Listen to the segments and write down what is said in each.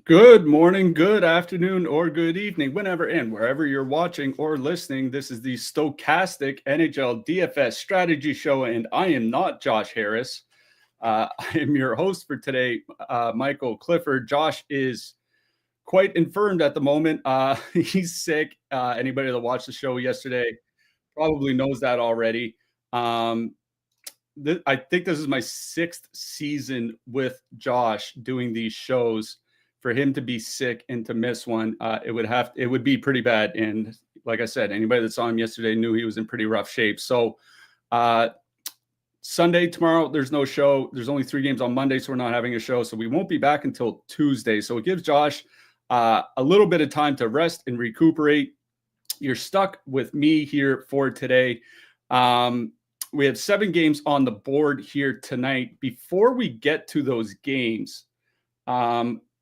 Good morning, good afternoon, or good evening, whenever and wherever you're watching or listening. This is the Stochastic NHL DFS Strategy Show, and I am not Josh Harris. I am your host for today, Michael Clifford. Josh is quite infirmed at the moment. He's sick. Anybody that watched the show yesterday probably knows that already. I think this is my sixth season with Josh doing these shows. For him to be sick and to miss one, it would be pretty bad. And like I said, anybody that saw him yesterday knew he was in pretty rough shape. So Sunday, tomorrow, there's no show. There's only 3 games on Monday, so we're not having a show. So we won't be back until Tuesday. So it gives Josh a little bit of time to rest and recuperate. You're stuck with me here for today. We have 7 games on the board here tonight. Before we get to those games,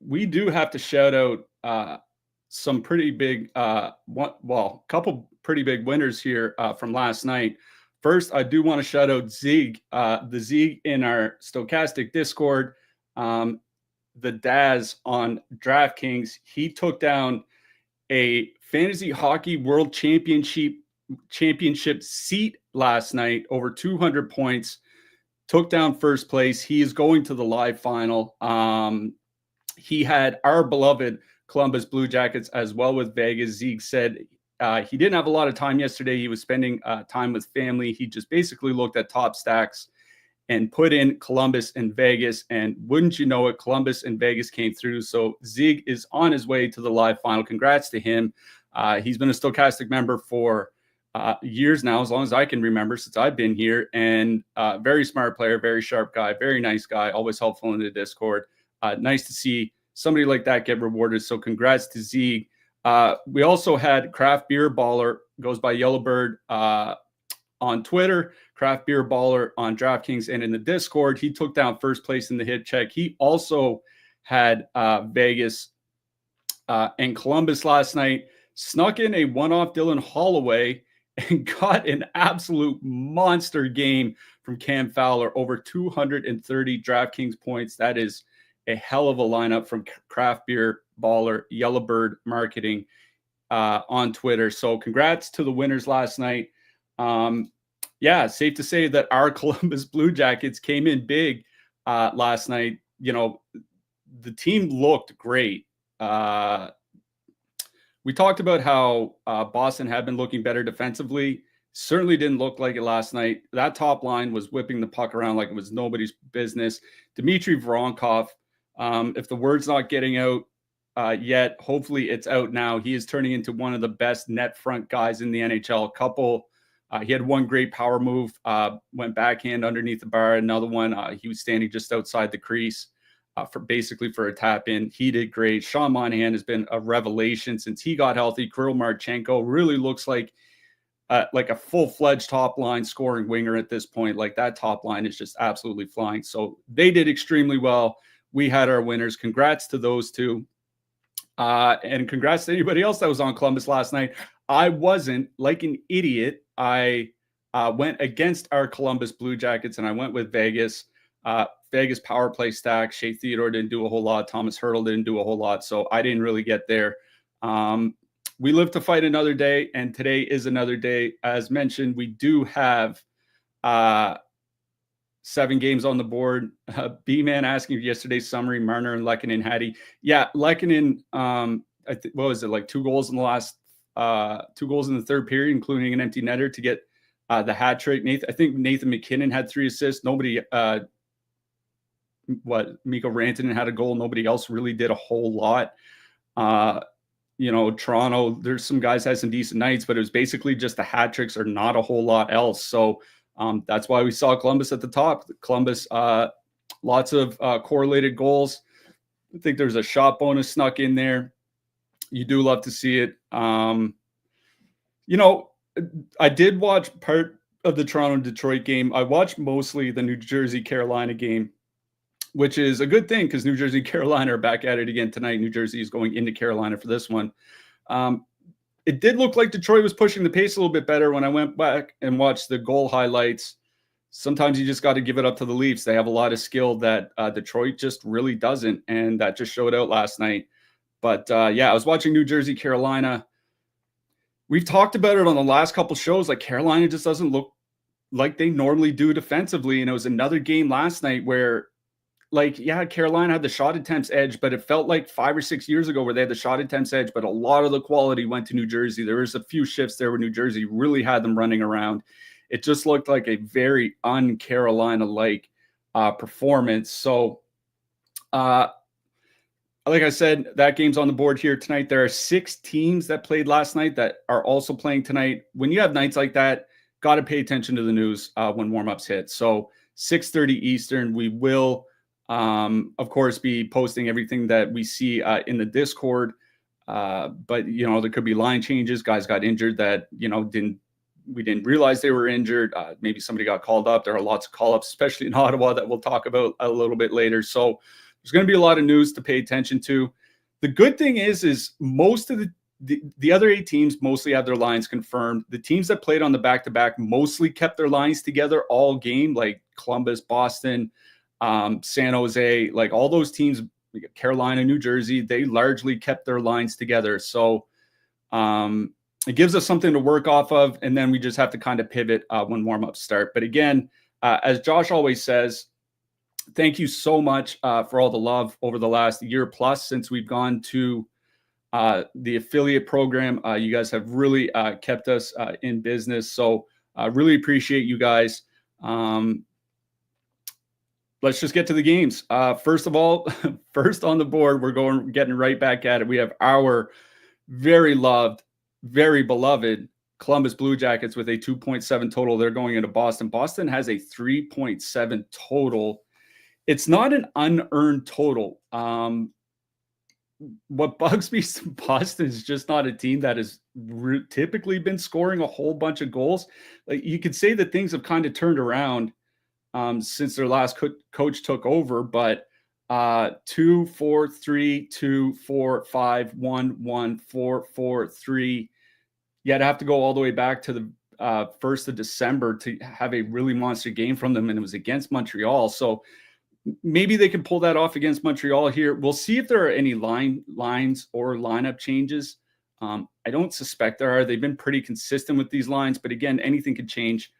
we do have to shout out some pretty big, couple pretty big winners here from last night. First, I do want to shout out Zig, the Zig in our Stochastic Discord, the Daz on DraftKings. He took down a fantasy hockey world championship seat last night, over 200 points, took down first place. He is going to the live final. He had our beloved Columbus Blue Jackets as well with Vegas. Zeke said he didn't have a lot of time yesterday. He was spending time with family. He just basically looked at top stacks and put in Columbus and Vegas. And wouldn't you know it, Columbus and Vegas came through. So Zeke is on his way to the live final. Congrats to him. He's been a Stochastic member for years now, as long as I can remember, since I've been here. And very smart player, very sharp guy, very nice guy, always helpful in the Discord. Nice to see somebody like that get rewarded. So congrats to Zeke. We also had Craft Beer Baller, goes by Yellowbird on Twitter, Craft Beer Baller on DraftKings and in the Discord. He took down first place in the hit check. He also had Vegas and Columbus last night, snuck in a one-off Dylan Holloway and got an absolute monster game from Cam Fowler, over 230 DraftKings points. That is a hell of a lineup from Craft Beer Baller, Yellowbird Marketing on Twitter. So congrats to the winners last night. Safe to say that our Columbus Blue Jackets came in big last night. You know, the team looked great. We talked about how Boston had been looking better defensively. Certainly didn't look like it last night. That top line was whipping the puck around like it was nobody's business. Dmitry Voronkov, if the word's not getting out yet, hopefully it's out now. He is turning into one of the best net front guys in the NHL. He had one great power move, went backhand underneath the bar. Another one, he was standing just outside the crease for a tap in. He did great. Sean Monahan has been a revelation since he got healthy. Kirill Marchenko really looks like a full-fledged top line scoring winger at this point. Like, that top line is just absolutely flying. So they did extremely well. We had our winners. Congrats to those two. And congrats to anybody else that was on Columbus last night. I wasn't, like an idiot. I went against our Columbus Blue Jackets, and I went with Vegas. Vegas power play stack. Shea Theodore didn't do a whole lot. Thomas Hurdle didn't do a whole lot. So I didn't really get there. We live to fight another day, and today is another day. As mentioned, we do have 7 games on the board. B-Man asking yesterday's summary, Marner and Lehkonen Hattie. Yeah, Lehkonen, what was it, like 2 goals in the last 2 goals in the third period, including an empty netter to get the hat trick. I think Nathan McKinnon had 3 assists. Nobody, Mikko Rantanen had a goal. Nobody else really did a whole lot. Toronto, there's some guys had some decent nights, but it was basically just the hat tricks or not a whole lot else. So that's why we saw Columbus at the top. Columbus, lots of correlated goals. I think there's a shot bonus snuck in there. You do love to see it. I did watch part of the Toronto-Detroit game. I watched mostly the New Jersey-Carolina game, which is a good thing because New Jersey and Carolina are back at it again tonight. New Jersey is going into Carolina for this one. It did look like Detroit was pushing the pace a little bit better when I went back and watched the goal highlights. Sometimes you just got to give it up to the Leafs. They have a lot of skill that Detroit just really doesn't, and that just showed out last night. But yeah, I was watching New Jersey, Carolina. We've talked about it on the last couple shows. Like Carolina just doesn't look like they normally do defensively. And it was another game last night where, like, yeah, Carolina had the shot attempts edge, but it felt like 5 or 6 years ago where they had the shot attempts edge, but a lot of the quality went to New Jersey. There was a few shifts there where New Jersey really had them running around. It just looked like a very un-Carolina-like performance. So, like I said, that game's on the board here tonight. There are 6 teams that played last night that are also playing tonight. When you have nights like that, got to pay attention to the news when warm-ups hit. So 6:30 Eastern, we will, of course, be posting everything that we see in the Discord. But, you know, there could be line changes. Guys got injured that, you know, we didn't realize they were injured. Maybe somebody got called up. There are lots of call-ups, especially in Ottawa, that we'll talk about a little bit later. So there's going to be a lot of news to pay attention to. The good thing is most of the other 8 teams mostly have their lines confirmed. The teams that played on the back-to-back mostly kept their lines together all game, like Columbus, Boston, San Jose, like all those teams, Carolina, New Jersey, they largely kept their lines together. So it gives us something to work off of, and then we just have to kind of pivot when warm-ups start. But again, as Josh always says, thank you so much for all the love over the last year plus since we've gone to the affiliate program. You guys have really kept us in business. So I really appreciate you guys. Let's just get to the games. First of all, first on the board, we're getting right back at it. We have our very loved, very beloved Columbus Blue Jackets with a 2.7 total. They're going into Boston. Boston has a 3.7 total. It's not an unearned total. What bugs me is Boston is just not a team that has typically been scoring a whole bunch of goals. Like, you could say that things have kind of turned around since their last coach took over, but 2, 4, 3, 2, 4, 5, 1, 1, 4, 4, 3. You'd have to go all the way back to the 1st of December to have a really monster game from them, and it was against Montreal. So maybe they can pull that off against Montreal here. We'll see if there are any lines or lineup changes. I don't suspect there are. They've been pretty consistent with these lines, but again, anything could change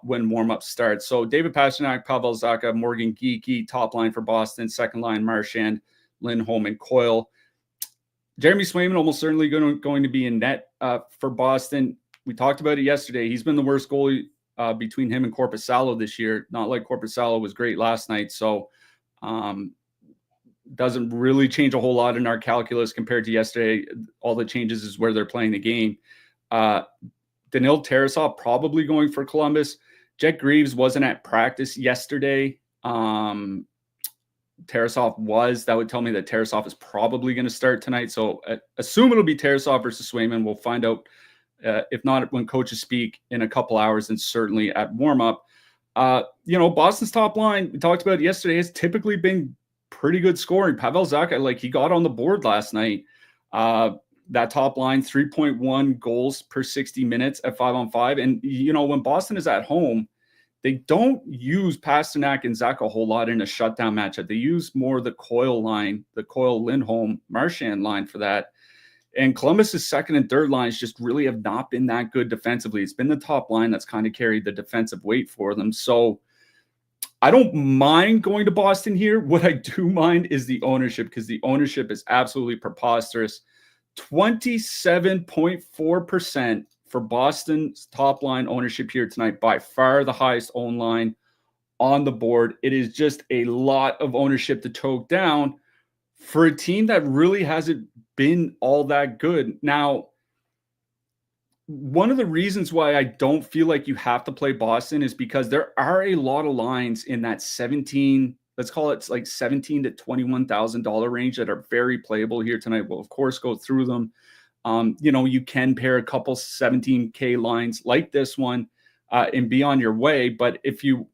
when warm-up starts. So David Pastrnak, Pavel Zacha, Morgan Geekie, top line for Boston, second line Marchand, Lindholm, and Coyle. Jeremy Swayman almost certainly going to be in net for Boston. We talked about it yesterday. He's been the worst goalie between him and Korpisalo this year. Not like Korpisalo was great last night, so doesn't really change a whole lot in our calculus compared to yesterday. All the changes is where they're playing the game. Danil Tarasov probably going for Columbus. Jet Greaves wasn't at practice yesterday. Tarasov was. That would tell me that Tarasov is probably going to start tonight. So assume it'll be Tarasov versus Swayman. We'll find out. If not when coaches speak in a couple hours, and certainly at warm-up. You know, Boston's top line, we talked about it yesterday, has typically been pretty good scoring. Pavel Zacha, like, he got on the board last night. That top line, 3.1 goals per 60 minutes at 5-on-5. And, you know, when Boston is at home, they don't use Pastrnak and Zacha a whole lot in a shutdown matchup. They use more the Coyle line, the Coyle, Lindholm, Marchand line for that. And Columbus's second and third lines just really have not been that good defensively. It's been the top line that's kind of carried the defensive weight for them. So I don't mind going to Boston here. What I do mind is the ownership, because the ownership is absolutely preposterous. 27.4% for Boston's top line ownership here tonight, by far the highest owned line on the board. It is just a lot of ownership to choke down for a team that really hasn't been all that good. Now, one of the reasons why I don't feel like you have to play Boston is because there are a lot of lines in that 17, let's call it like $17,000 to $21,000 range that are very playable here tonight. We'll of course go through them. You know, you can pair a couple 17K lines like this one and be on your way. But if you're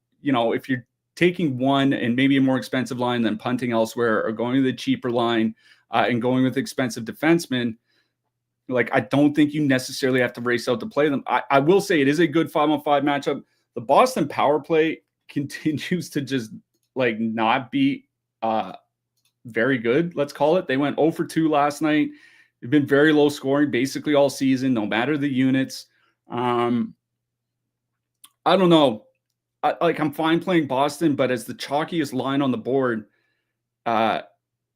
taking one and maybe a more expensive line than punting elsewhere, or going to the cheaper line and going with expensive defensemen, like, I don't think you necessarily have to race out to play them. I will say it is a good 5-on-5 matchup. The Boston power play continues to just like not be very good, let's call it. They went 0 for 2 last night. They've been very low scoring basically all season, no matter the units. I don't know. I'm fine playing Boston, but as the chalkiest line on the board,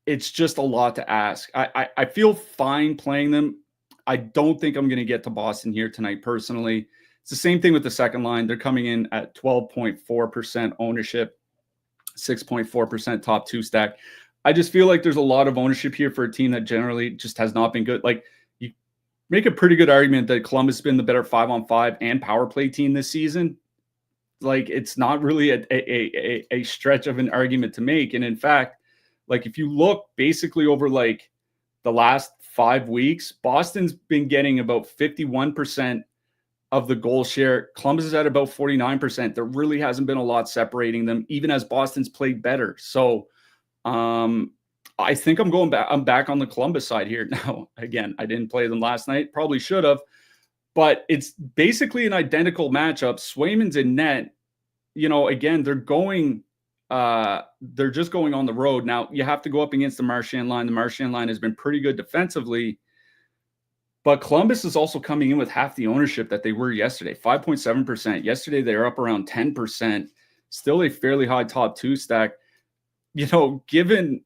it's just a lot to ask. I feel fine playing them. I don't think I'm going to get to Boston here tonight personally. It's the same thing with the second line. They're coming in at 12.4% ownership, 6.4% top two stack. I just feel like there's a lot of ownership here for a team that generally just has not been good. Like, you make a pretty good argument that Columbus has been the better 5-on-5 and power play team this season. Like, it's not really a stretch of an argument to make. And in fact, like, if you look basically over like the last 5 weeks, Boston's been getting about 51% of the goal share. Columbus is at about 49%. There really hasn't been a lot separating them, even as Boston's played better. So I think I'm going back. I'm back on the Columbus side here. Now, again, I didn't play them last night. Probably should have. But it's basically an identical matchup. Swayman's in net. You know, again, they're just going on the road. Now, you have to go up against the Marchand line. The Marchand line has been pretty good defensively. But Columbus is also coming in with half the ownership that they were yesterday, 5.7%. Yesterday, they were up around 10%. Still a fairly high top two stack. You know, given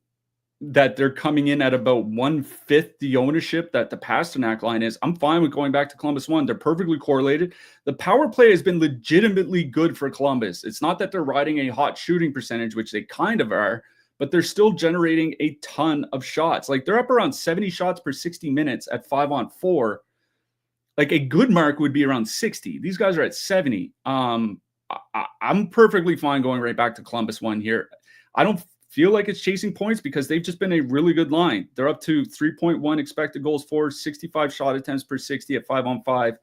that they're coming in at about 1/5 the ownership that the Pasternak line is, I'm fine with going back to Columbus 1. They're perfectly correlated. The power play has been legitimately good for Columbus. It's not that they're riding a hot shooting percentage, which they kind of are, but they're still generating a ton of shots. Like, they're up around 70 shots per 60 minutes at 5-on-4. Like, a good mark would be around 60. These guys are at 70. I'm perfectly fine going right back to Columbus 1 here. I don't feel like it's chasing points because they've just been a really good line. They're up to 3.1 expected goals for, 65 shot attempts per 60 at 5-on-5.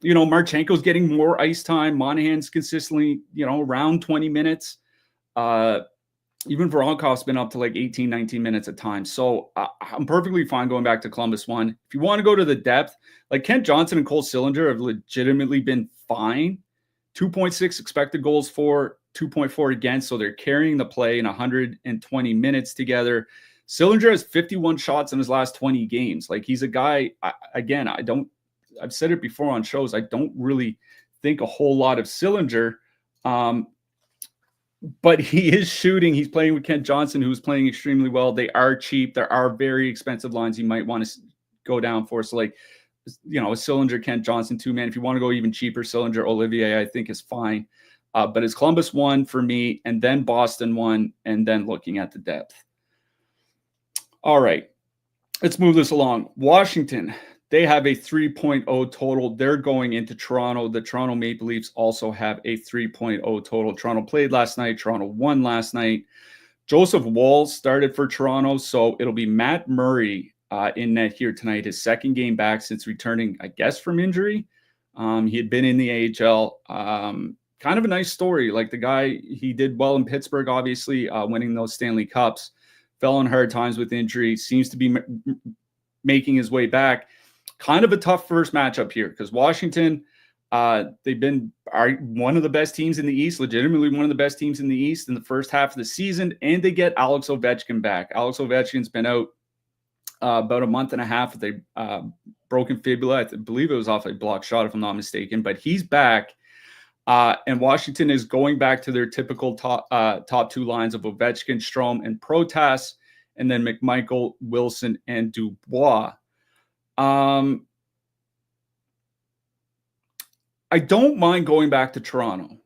You know, Marchenko's getting more ice time. Monahan's consistently, you know, around 20 minutes. Even Voronkov's been up to like 18, 19 minutes at times. So I'm perfectly fine going back to Columbus 1. If you want to go to the depth, like Kent Johnson and Cole Sillinger have legitimately been fine. 2.6 expected goals for, 2.4 against. So they're carrying the play in 120 minutes together. Sillinger has 51 shots in his last 20 games. Like, he's a guy, I've said it before on shows, I don't really think a whole lot of Sillinger. But he is shooting. He's playing with Kent Johnson, who's playing extremely well. They are cheap. There are very expensive lines you might want to go down for. So, like, you know, a Sillinger, Kent Johnson, 2-man. If you want to go even cheaper, Sillinger, Olivier, I think is fine. But it's Columbus 1 for me, and then Boston 1, and then looking at the depth. All right, let's move this along. Washington, they have a 3.0 total. They're going into Toronto. The Toronto Maple Leafs also have a 3.0 total. Toronto played last night. Toronto won last night. Joseph Woll started for Toronto, so it'll be Matt Murray in net here tonight. His second game back since returning, I guess, from injury. He had been in the AHL. Kind of a nice story. Like, the guy, he did well in Pittsburgh, obviously, winning those Stanley Cups. Fell on hard times with injury. Seems to be making his way back. Kind of a tough first matchup here because Washington, they've been one of the best teams in the East, legitimately one of the best teams in the East in the first half of the season, and they get Alex Ovechkin back. Alex Ovechkin's been out about a month and a half with a broken fibula. I believe it was off a block shot, if I'm not mistaken, but he's back. And Washington is going back to their typical top two lines of Ovechkin, Strome, and Protas, and then McMichael, Wilson, and Dubois. I don't mind going back to Toronto.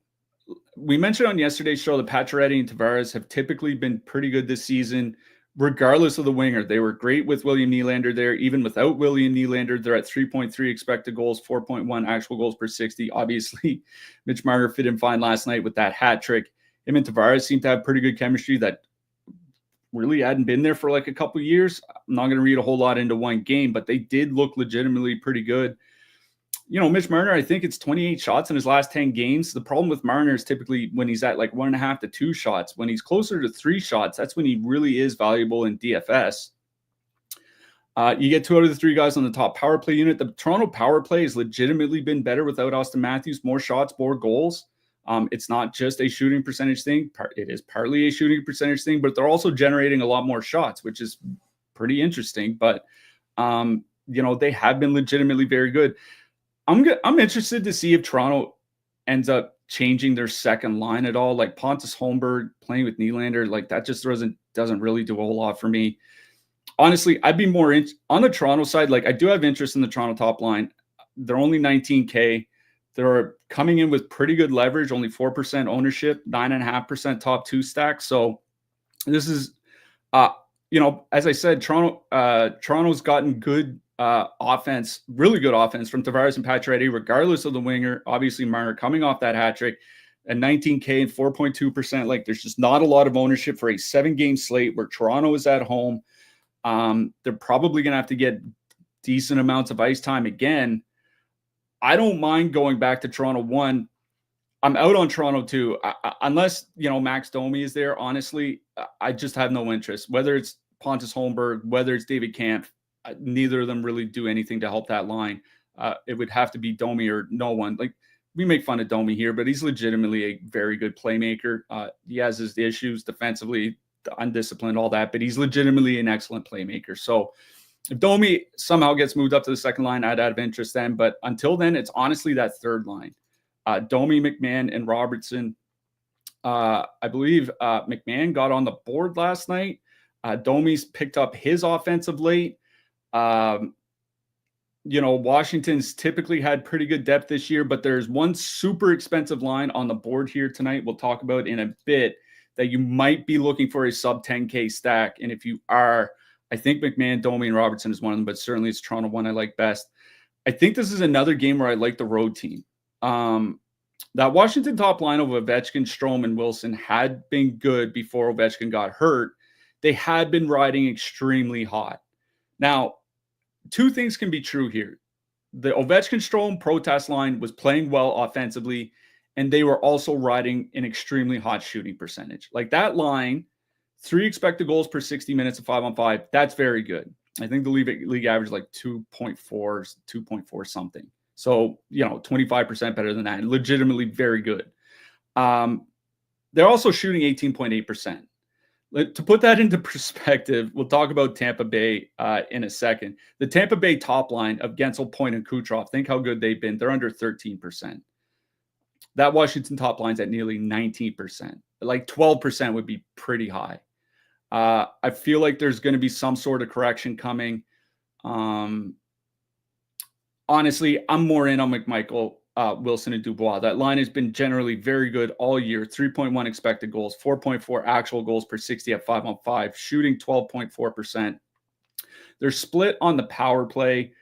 We mentioned on yesterday's show that Pacioretty and Tavares have typically been pretty good this season, regardless of the winger. They were great with William Nylander there. Even without William Nylander, they're at 3.3 expected goals, 4.1 actual goals per 60. Obviously, Mitch Marner fit in fine last night with that hat trick. Him and Tavares seem to have pretty good chemistry that really hadn't been there for like a couple of years. I'm not going to read a whole lot into one game, but they did look legitimately pretty good. You know, Mitch Marner, I think it's 28 shots in his last 10 games. The problem with Marner is typically when he's at like 1.5 to 2 shots. When he's closer to 3 shots, that's when he really is valuable in DFS. You get 2 out of the 3 guys on the top power play unit. The Toronto power play has legitimately been better without Austin Matthews. More shots, more goals. It's not just a shooting percentage thing. It is partly a shooting percentage thing, but they're also generating a lot more shots, which is pretty interesting. But, they have been legitimately very good. I'm interested to see if Toronto ends up changing their second line at all. Like Pontus Holmberg playing with Nylander, like that just doesn't really do a whole lot for me. Honestly, I'd be more on the Toronto side. Like I do have interest in the Toronto top line. They're only 19K. They're coming in with pretty good leverage, only 4% ownership, 9.5% top two stack. So this is, as I said, Toronto's gotten good offense, really good offense from Tavares and Pacioretty, regardless of the winger. Obviously, Marner coming off that hat trick at 19K and 4.2%. Like there's just not a lot of ownership for a 7-game slate where Toronto is at home. They're probably going to have to get decent amounts of ice time again. I don't mind going back to Toronto 1. I'm out on Toronto 2. Unless, Max Domi is there, honestly, I just have no interest. Whether it's Pontus Holmberg, whether it's David Kampf, neither of them really do anything to help that line. It would have to be Domi or no one. Like, we make fun of Domi here, but he's legitimately a very good playmaker. He has his issues defensively, undisciplined, all that, but he's legitimately an excellent playmaker. So if Domi somehow gets moved up to the second line, I'd have interest then. But until then, it's honestly that third line. Domi, McMahon, and Robertson. I believe McMahon got on the board last night. Domi's picked up his offensive late. Washington's typically had pretty good depth this year, but there's one super expensive line on the board here tonight we'll talk about in a bit that you might be looking for a sub 10K stack. And if you are, I think McMahon, Domi, and Robertson is one of them, but certainly it's Toronto one I like best. I think this is another game where I like the road team. That Washington top line of Ovechkin, Strome, and Wilson had been good before Ovechkin got hurt. They had been riding extremely hot. Now, two things can be true here. The Ovechkin-Strome protest line was playing well offensively, and they were also riding an extremely hot shooting percentage. Like that line, 3 expected goals per 60 minutes of 5-on-5, that's very good. I think the league average like 2.4 something. So, 25% better than that. Legitimately very good. They're also shooting 18.8%. To put that into perspective, we'll talk about Tampa Bay in a second. The Tampa Bay top line of Gensel, Point, and Kucherov, think how good they've been. They're under 13%. That Washington top line's at nearly 19%. Like 12% would be pretty high. I feel like there's going to be some sort of correction coming. Honestly, I'm more in on McMichael, Wilson, and Dubois. That line has been generally very good all year. 3.1 expected goals, 4.4 actual goals per 60 at 5-on-5, shooting 12.4%. They're split on the power play.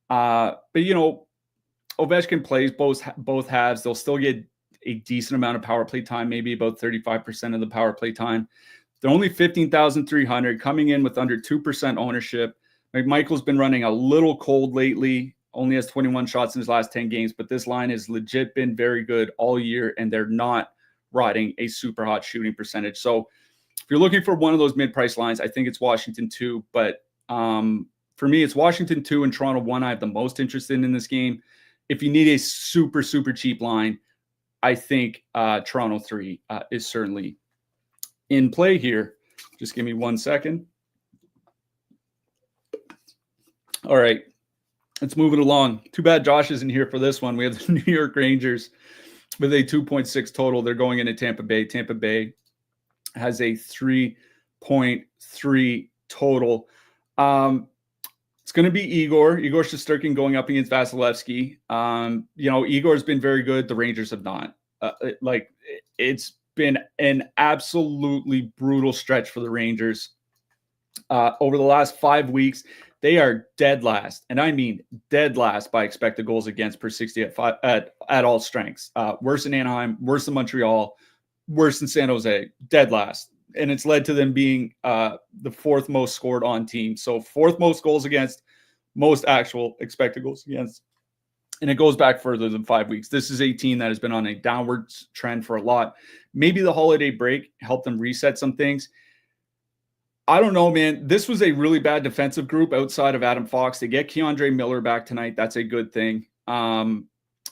But, Ovechkin plays both halves. They'll still get a decent amount of power play time, maybe about 35% of the power play time. They're only 15,300, coming in with under 2% ownership. McMichael's been running a little cold lately. Only has 21 shots in his last 10 games, but this line has legit been very good all year, and they're not riding a super hot shooting percentage. So if you're looking for one of those mid-price lines, I think it's Washington 2. But for me, it's Washington 2 and Toronto 1 I have the most interest in this game. If you need a super, super cheap line, I think Toronto 3 is certainly in play here. Just give me 1 second. All right. Let's move it along. Too bad Josh isn't here for this one. We have the New York Rangers with a 2.6 total. They're going into Tampa Bay. Tampa Bay has a 3.3 total. It's going to be Igor Shesterkin going up against Vasilevsky. Igor's been very good. The Rangers have not. It's been an absolutely brutal stretch for the Rangers. Over the last 5 weeks, they are dead last, and I mean dead last by expected goals against per 60 at all strengths. Worse than Anaheim, worse than Montreal, worse than San Jose, dead last. And it's led to them being the fourth most scored on team. So fourth most goals against, most actual expected goals against. And it goes back further than 5 weeks. This is a team that has been on a downward trend for a lot. Maybe the holiday break helped them reset some things. I don't know, man. This was a really bad defensive group outside of Adam Fox. They get Keandre Miller back tonight. That's a good thing.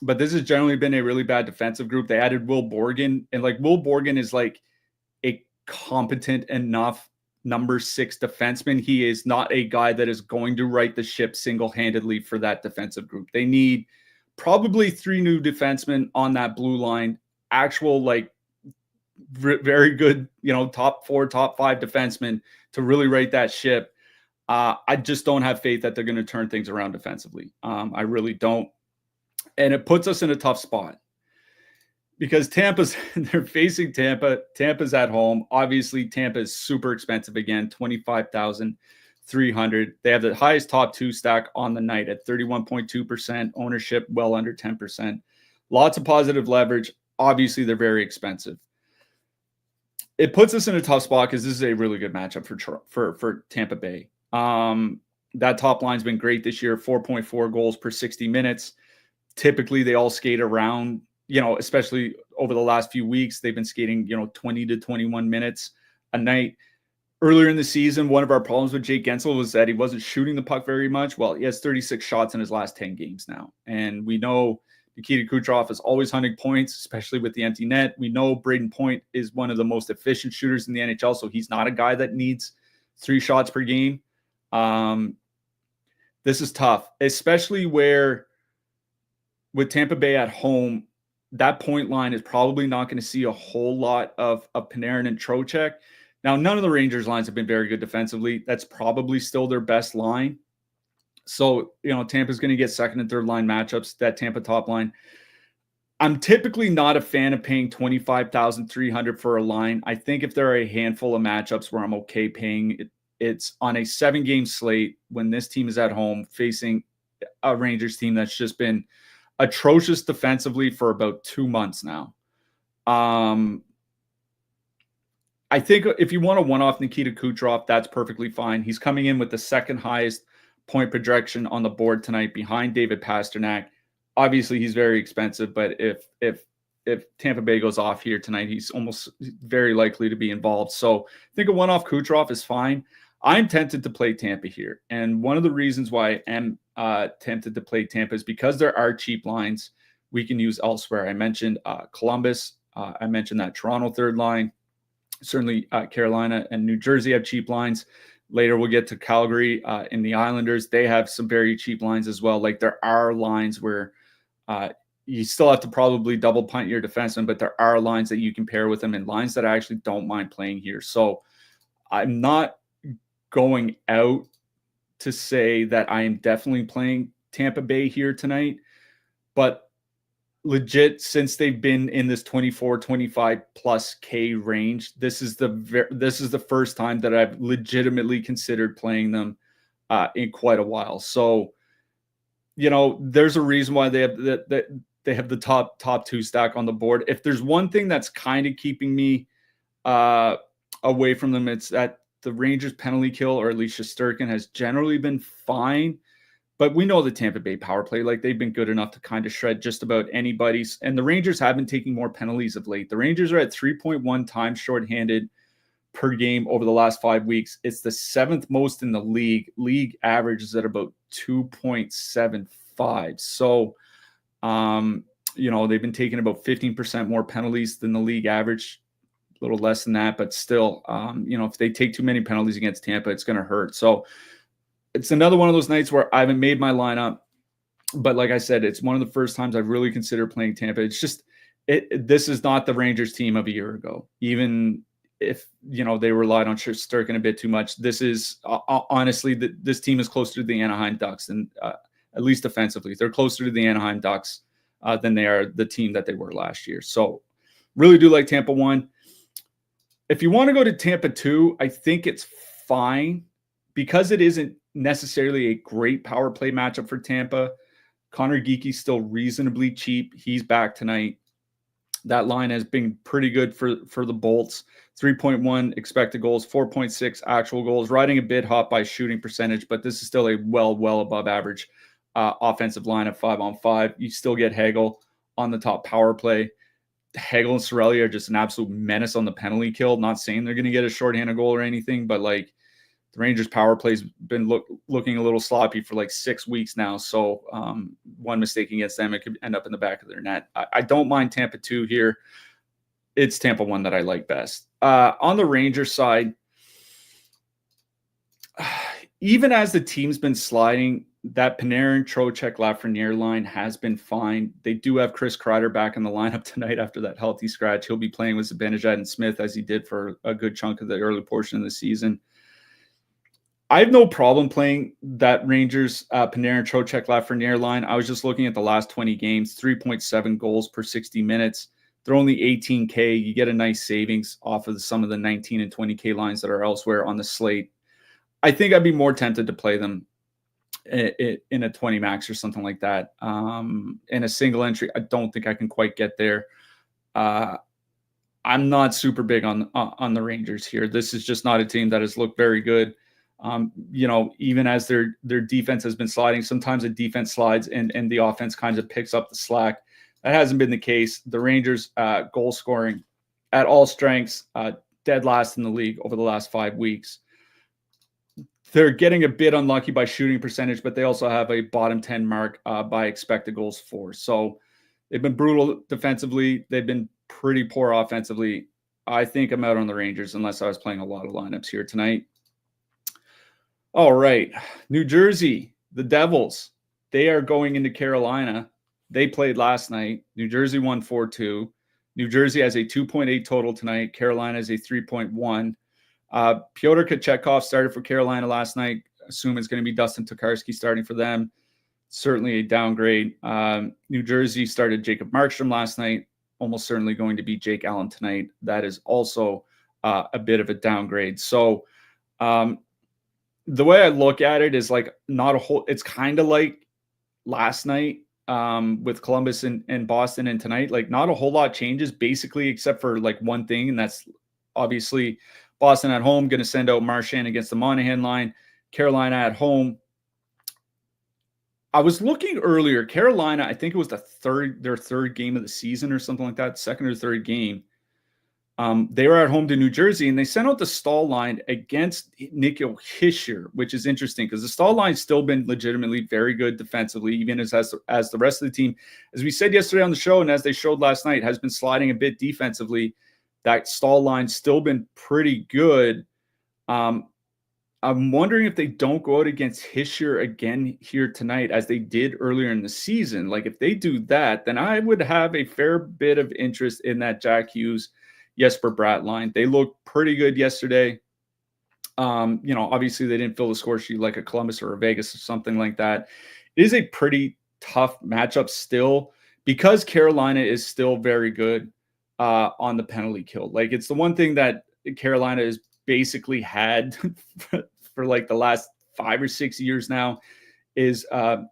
but this has generally been a really bad defensive group. They added Will Borgen, and like Will Borgen is like a competent enough number 6 defenseman. He is not a guy that is going to right the ship single-handedly for that defensive group. They need probably 3 new defensemen on that blue line, actual like very good, top 4, top 5 defensemen to really right that ship. I just don't have faith that they're going to turn things around defensively. I really don't. And it puts us in a tough spot because they're facing Tampa. Tampa's at home. Obviously, Tampa is super expensive again, 25,300. They have the highest top 2 stack on the night at 31.2%, ownership well under 10%. Lots of positive leverage. Obviously, they're very expensive. It puts us in a tough spot because this is a really good matchup for Tampa Bay. That top line's been great this year, 4.4 goals per 60 minutes. Typically, they all skate around, especially over the last few weeks, they've been skating, 20 to 21 minutes a night. Earlier in the season, one of our problems with Jake Gensel was that he wasn't shooting the puck very much. Well, he has 36 shots in his last 10 games now. And we know Nikita Kucherov is always hunting points, especially with the empty net. We know Braden Point is one of the most efficient shooters in the NHL, so he's not a guy that needs 3 shots per game. This is tough, especially where with Tampa Bay at home, that point line is probably not going to see a whole lot of Panarin and Trocheck. Now, none of the Rangers lines have been very good defensively. That's probably still their best line. So, Tampa's going to get second and third line matchups, that Tampa top line. I'm typically not a fan of paying $25,300 for a line. I think if there are a handful of matchups where I'm okay paying it, it's on a 7-game slate when this team is at home facing a Rangers team that's just been atrocious defensively for about 2 months now. I think if you want to one-off Nikita Kucherov, that's perfectly fine. He's coming in with the second highest point projection on the board tonight behind David Pastrnak. Obviously, he's very expensive, but if Tampa Bay goes off here tonight, he's almost very likely to be involved. So I think a one-off Kucherov is fine. I'm tempted to play Tampa here. And one of the reasons why I am tempted to play Tampa is because there are cheap lines we can use elsewhere. I mentioned Columbus. I mentioned that Toronto third line. Certainly Carolina and New Jersey have cheap lines. Later we'll get to Calgary and the Islanders. They have some very cheap lines as well. Like there are lines where you still have to probably double punt your defenseman, but there are lines that you can pair with them and lines that I actually don't mind playing here. So I'm not going out to say that I am definitely playing Tampa Bay here tonight, but legit, since they've been in this 24, 25 plus K range, this is the first time that I've legitimately considered playing them in quite a while. So, there's a reason why they have the top 2 stack on the board. If there's one thing that's kind of keeping me away from them, it's that the Rangers penalty kill, or at least Shesterkin, has generally been fine. But we know the Tampa Bay power play, like they've been good enough to kind of shred just about anybody's. And the Rangers have been taking more penalties of late. The Rangers are at 3.1 times shorthanded per game over the last 5 weeks. It's the 7th most in the league. League average is at about 2.75. So, they've been taking about 15% more penalties than the league average. A little less than that, but still, if they take too many penalties against Tampa, it's going to hurt. So it's another one of those nights where I haven't made my lineup, but like I said, it's one of the first times I've really considered playing Tampa. It's just, this is not the Rangers team of a year ago. Even if, they relied on Shesterkin a bit too much, this is honestly, this team is closer to the Anaheim Ducks, and at least defensively, they're closer to the Anaheim Ducks than they are the team that they were last year. So really do like Tampa 1. If you want to go to Tampa 2, I think it's fine because it isn't necessarily a great power play matchup for Tampa. Connor Geeky's still reasonably cheap. He's back tonight. That line has been pretty good for the Bolts. 3.1 expected goals, 4.6 actual goals, riding a bit hot by shooting percentage, but this is still a well above average offensive line of 5-on-5. You still get Hagel on the top power play. Hagel and Cirelli are just an absolute menace on the penalty kill. Not saying they're going to get a shorthanded goal or anything, but like The Rangers power play's been looking a little sloppy for like 6 weeks now. So one mistake against them, it could end up in the back of their net. I don't mind Tampa 2 here. It's Tampa 1 that I like best. On the Rangers side, even as the team's been sliding, that Panarin, Trocheck, Lafreniere line has been fine. They do have Chris Kreider back in the lineup tonight after that healthy scratch. He'll be playing with Zibanejad and Smith as he did for a good chunk of the early portion of the season. I have no problem playing that Rangers Panarin, Trocheck, Lafreniere line. I was just looking at the last 20 games, 3.7 goals per 60 minutes. They're only 18K. You get a nice savings off of some of the 19 and 20K lines that are elsewhere on the slate. I think I'd be more tempted to play them in a 20 max or something like that. In a single entry, I don't think I can quite get there. I'm not super big on the Rangers here. This is just not a team that has looked very good. Even as their defense has been sliding, sometimes the defense slides and the offense kind of picks up the slack. That hasn't been the case. The Rangers goal scoring at all strengths, dead last in the league over the last 5 weeks. They're getting a bit unlucky by shooting percentage, but they also have a bottom 10 mark by expected goals for. So they've been brutal defensively. They've been pretty poor offensively. I think I'm out on the Rangers unless I was playing a lot of lineups here tonight. All right. New Jersey, the Devils, they are going into Carolina. They played last night. New Jersey won 4-2. New Jersey has a 2.8 total tonight. Carolina has a 3.1. Pyotr Kochetkov started for Carolina last night. Assume it's going to be Dustin Tokarski starting for them. Certainly a downgrade. New Jersey started Jacob Markstrom last night. Almost certainly going to be Jake Allen tonight. That is also a bit of a downgrade. So the way I look at it is like not a whole. It's kind of like last night with Columbus and Boston, and tonight, like not a whole lot changes basically, except for like one thing, and that's obviously Boston at home going to send out Marchand against the Monahan line. Carolina at home. I was looking earlier. Carolina, I think it was their third game of the season or something like that, second or third game. They were at home to New Jersey, and they sent out the Stahl line against Nico Hischier, which is interesting because the Stahl line's still been legitimately very good defensively, even as the rest of the team, as we said yesterday on the show and as they showed last night, has been sliding a bit defensively. That Stahl line's still been pretty good. I'm wondering if they don't go out against Hischier again here tonight, as they did earlier in the season. Like if they do that, then I would have a fair bit of interest in that Jack Hughes, Jesper Bratt line. They looked pretty good yesterday. Obviously they didn't fill the score sheet like a Columbus or a Vegas or something like that. It is a pretty tough matchup still because Carolina is still very good on the penalty kill. Like it's the one thing that Carolina has basically had for like the last 5 or 6 years now is an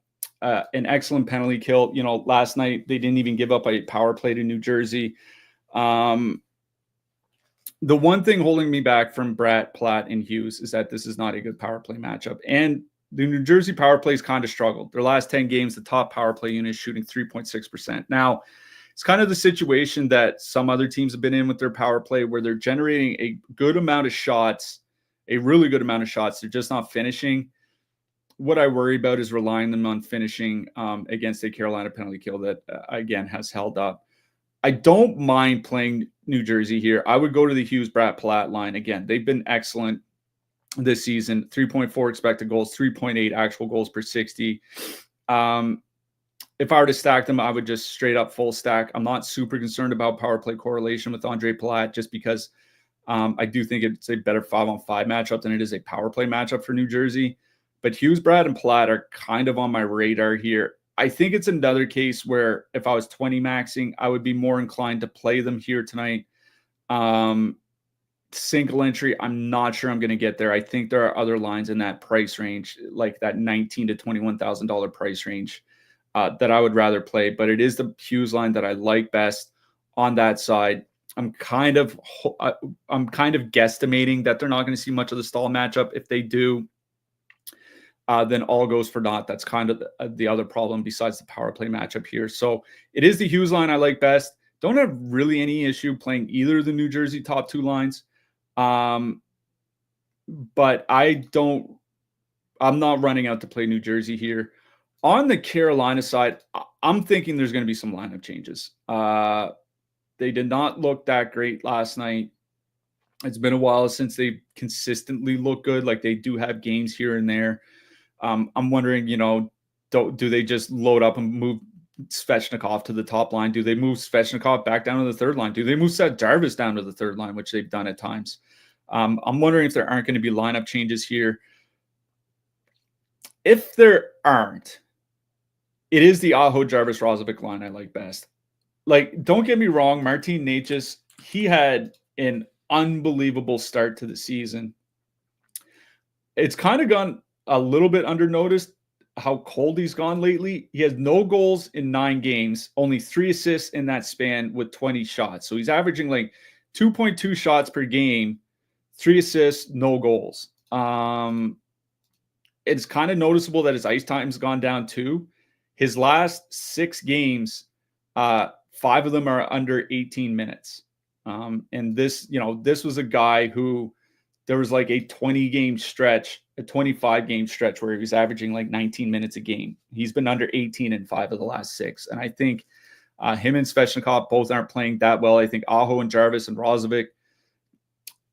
excellent penalty kill. Last night they didn't even give up a power play to New Jersey. The one thing holding me back from Bratt, Platt, and Hughes is that this is not a good power play matchup. And the New Jersey power plays kind of struggled. Their last 10 games, the top power play unit is shooting 3.6%. Now, it's kind of the situation that some other teams have been in with their power play where they're generating a good amount of shots, a really good amount of shots. They're just not finishing. What I worry about is relying them on finishing against a Carolina penalty kill that, again, has held up. I don't mind playing New Jersey here. I would go to the Hughes, Bratt, Platt line. Again, they've been excellent this season. 3.4 expected goals, 3.8 actual goals per 60. If I were to stack them, I would just straight up full stack. I'm not super concerned about power play correlation with Andre Palat just because I do think it's a better 5-on-5 matchup than it is a power play matchup for New Jersey. But Hughes, Bratt, and Palat are kind of on my radar here. I think it's another case where if I was 20 maxing, I would be more inclined to play them here tonight. Single entry, I'm not sure I'm going to get there. I think there are other lines in that price range, like that $19,000 to $21,000 price range, that I would rather play. But it is the Hughes line that I like best on that side. I'm kind of guesstimating that they're not going to see much of the Stahl matchup. If they do, then all goes for naught. That's kind of the other problem besides the power play matchup here. So it is the Hughes line I like best. Don't have really any issue playing either of the New Jersey top two lines. but I'm not running out to play New Jersey here. On the Carolina side, I'm thinking there's going to be some lineup changes. They did not look that great last night. It's been a while since they've consistently looked good. Like, they do have games here and there. I'm wondering, do they just load up and move Svechnikov to the top line? Do they move Svechnikov back down to the third line? Do they move Seth Jarvis down to the third line, which they've done at times? I'm wondering if there aren't going to be lineup changes here. If there aren't, it is the Aho Jarvis Roslovic line I like best. Like, don't get me wrong, Martin Necas, he had an unbelievable start to the season. It's kind of gone a little bit under noticed how cold he's gone lately. He has no goals in 9 games, only 3 assists in that span with 20 shots. So he's averaging like 2.2 shots per game, 3 assists, no goals. It's kind of noticeable that his ice time's gone down too. His last 6 games, 5 of them are under 18 minutes. And this was a guy who there was like a 20-game stretch, a 25-game stretch where he was averaging like 19 minutes a game. He's been under 18 in 5 of the last 6. And I think him and Svechnikov both aren't playing that well. I think Aho and Jarvis and Roslovic,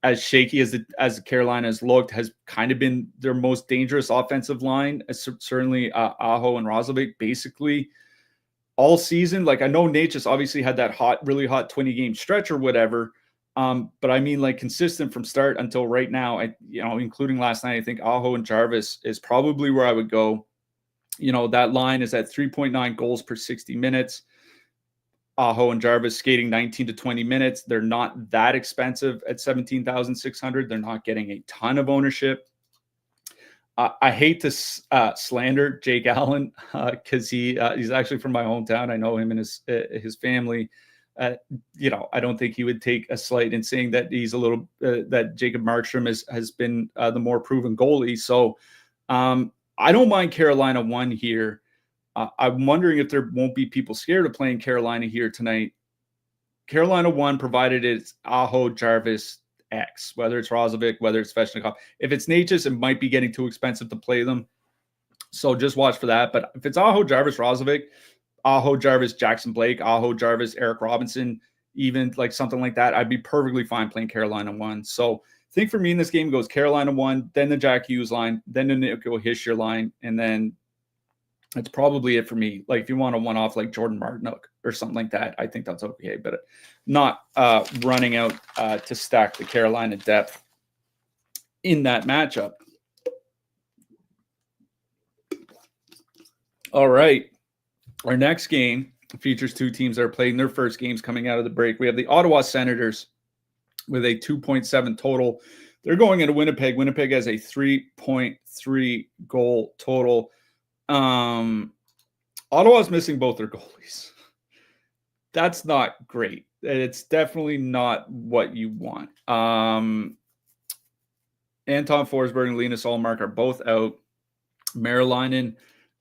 as shaky as the Carolina has looked, has kind of been their most dangerous offensive line. Certainly Aho and Roslovic basically all season. Like, I know Necas obviously had that really hot 20-game stretch or whatever. But I mean, like, consistent from start until right now, including last night, I think Aho and Jarvis is probably where I would go. That line is at 3.9 goals per 60 minutes. Aho and Jarvis skating 19 to 20 minutes. They're not that expensive at 17,600. They're not getting a ton of ownership. I hate to slander Jake Allen because he's actually from my hometown. I know him and his family. I don't think he would take a slight in saying that he's a little that Jacob Markstrom has been the more proven goalie. So I don't mind Carolina 1 here. I'm wondering if there won't be people scared of playing Carolina here tonight. Carolina 1, provided it's Aho, Jarvis, X, whether it's Roslovic, whether it's Svechnikov. If it's Necas, it might be getting too expensive to play them. So just watch for that. But if it's Aho, Jarvis, Roslovic, Aho, Jarvis, Jackson Blake, Aho, Jarvis, Eric Robinson, even like something like that, I'd be perfectly fine playing Carolina 1. So I think for me in this game goes Carolina 1, then the Jack Hughes line, then the Nico Hischier line, and then that's probably it for me. Like, if you want a one-off like Jordan Martinook or something like that, I think that's okay. But not running out to stack the Carolina depth in that matchup. All right. Our next game features 2 teams that are playing their first games coming out of the break. We have the Ottawa Senators with a 2.7 total. They're going into Winnipeg. Winnipeg has a 3.3 goal total. Ottawa's missing both their goalies. That's not great. It's definitely not what you want. Anton Forsberg and Linus Ullmark are both out. Merilainen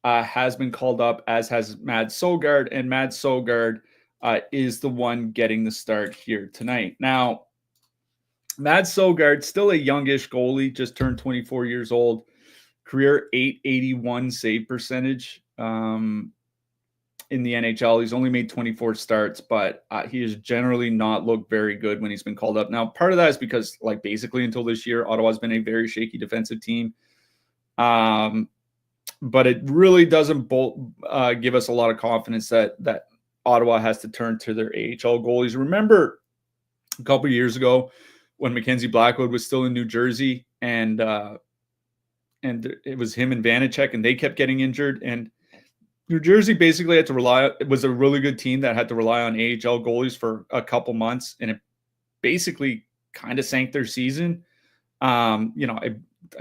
has been called up, as has Mads Søgaard, and Mads Søgaard is the one getting the start here tonight. Now, Mads Søgaard, still a youngish goalie, just turned 24 years old. Career .881 save percentage in the NHL. He's only made 24 starts, but he has generally not looked very good when he's been called up. Now, part of that is because, like, basically until this year, Ottawa's been a very shaky defensive team. But it really doesn't give us a lot of confidence that Ottawa has to turn to their AHL goalies. Remember a couple of years ago when Mackenzie Blackwood was still in New Jersey, and it was him and Vanacek, and they kept getting injured. And New Jersey basically had to it was a really good team that had to rely on AHL goalies for a couple months, and it basically kind of sank their season. I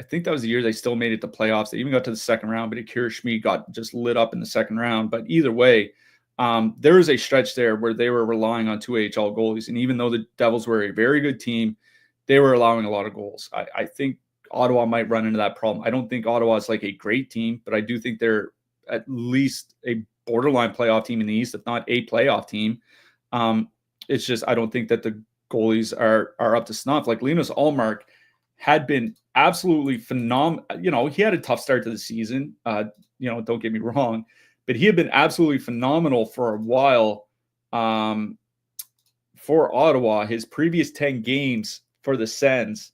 think that was the year they still made it to playoffs. They even got to the second round, but Akira Schmid got just lit up in the second round. But either way, there was a stretch there where they were relying on 2 AHL goalies. And even though the Devils were a very good team, they were allowing a lot of goals. I think Ottawa might run into that problem. I don't think Ottawa is like a great team, but I do think they're at least a borderline playoff team in the East, if not a playoff team. It's just I don't think that the goalies are up to snuff. Like Linus Ullmark had been absolutely phenomenal. He had a tough start to the season. Don't get me wrong, but he had been absolutely phenomenal for a while. For Ottawa, his previous 10 games for the Sens,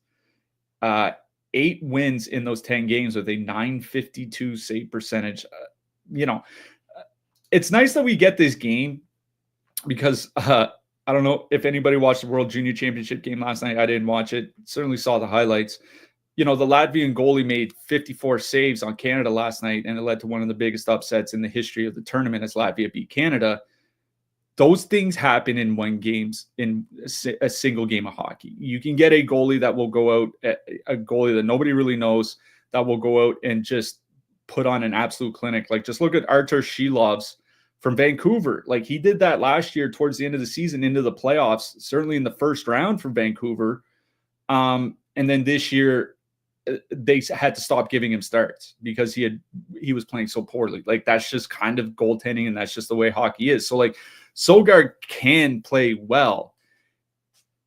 8 wins in those 10 games with a .952 save percentage. It's nice that we get this game because I don't know if anybody watched the World Junior Championship game last night. I didn't watch it. Certainly saw the highlights. The Latvian goalie made 54 saves on Canada last night, and it led to one of the biggest upsets in the history of the tournament as Latvia beat Canada. Those things happen in a single game of hockey. You can get a goalie that will go out, a goalie that nobody really knows, that will go out and just put on an absolute clinic. Like, just look at Artur Shilovs from Vancouver. Like, he did that last year towards the end of the season into the playoffs, certainly in the first round for Vancouver. And then this year, they had to stop giving him starts because he was playing so poorly. Like, that's just kind of goaltending, and that's just the way hockey is. So, like, Søgaard can play well.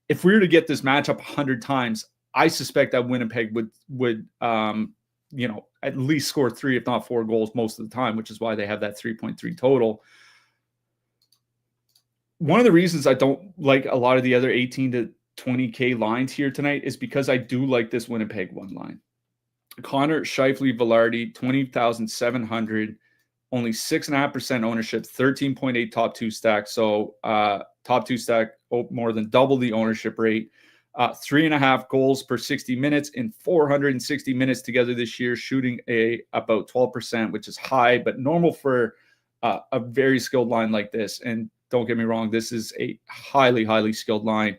If we were to get this matchup 100 times, I suspect that Winnipeg would at least score 3, if not 4 goals most of the time, which is why they have that 3.3 total. One of the reasons I don't like a lot of the other 18 to 20K lines here tonight is because I do like this Winnipeg one line. Connor Scheifele Velarde, 20,700. Only 6.5% ownership, 13.8 top 2 stack. So top 2 stack, more than double the ownership rate. 3.5 goals per 60 minutes in 460 minutes together this year, shooting about 12%, which is high, but normal for a very skilled line like this. And don't get me wrong, this is a highly, highly skilled line.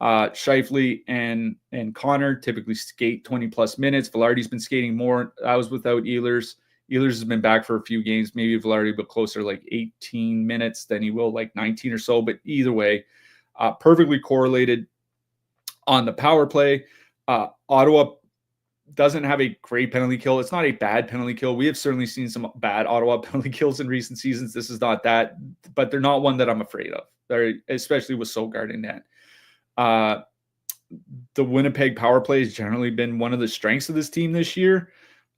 Scheifele and Connor typically skate 20 plus minutes. Velarde's been skating more. I was without Ehlers. Ehlers has been back for a few games, maybe Velarde, but closer like 18 minutes than he will like 19 or so. But either way, perfectly correlated on the power play. Ottawa doesn't have a great penalty kill. It's not a bad penalty kill. We have certainly seen some bad Ottawa penalty kills in recent seasons. This is not that, but they're not one that I'm afraid of, especially with Søgaard in net. The Winnipeg power play has generally been one of the strengths of this team this year.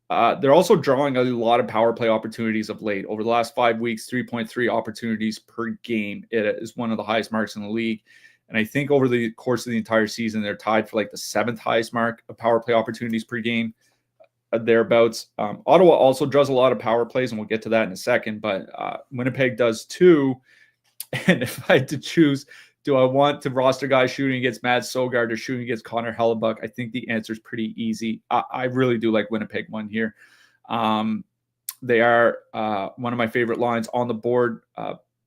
They're also drawing a lot of power play opportunities of late. Over the last 5 weeks, 3.3 opportunities per game. It is one of the highest marks in the league. And I think over the course of the entire season, they're tied for like the 7th highest mark of power play opportunities per game, thereabouts. Ottawa also draws a lot of power plays, and we'll get to that in a second. But Winnipeg does too. And if I had to choose, do I want to roster guys shooting against Matt Søgaard or shooting against Connor Hellebuck? I think the answer is pretty easy. I really do like Winnipeg one here. They are one of my favorite lines on the board,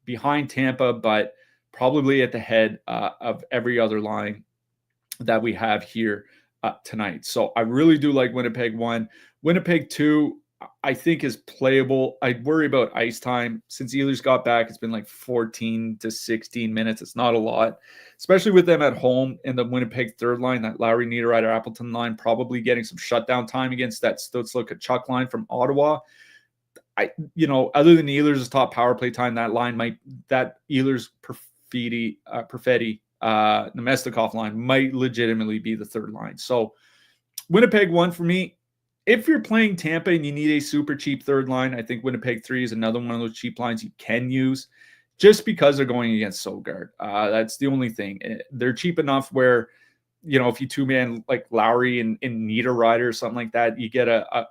behind Tampa, but probably at the head of every other line that we have here tonight. So I really do like Winnipeg 1. Winnipeg 2, I think, is playable. I worry about ice time. Since Ehlers got back, it's been like 14 to 16 minutes. It's not a lot, especially with them at home in the Winnipeg third line, that Lowry, Niederreiter, Appleton line, probably getting some shutdown time against that Stützle, Tkachuk line from Ottawa. Other than Ehlers' top power play time, that Ehlers, Perfetti, Nemestikov line might legitimately be the third line. So Winnipeg 1 for me. If you're playing Tampa and you need a super cheap third line, I think Winnipeg 3 is another one of those cheap lines you can use just because they're going against Søgaard. That's the only thing. They're cheap enough where, if you two-man like Lowry and Niederreiter or something like that, you get a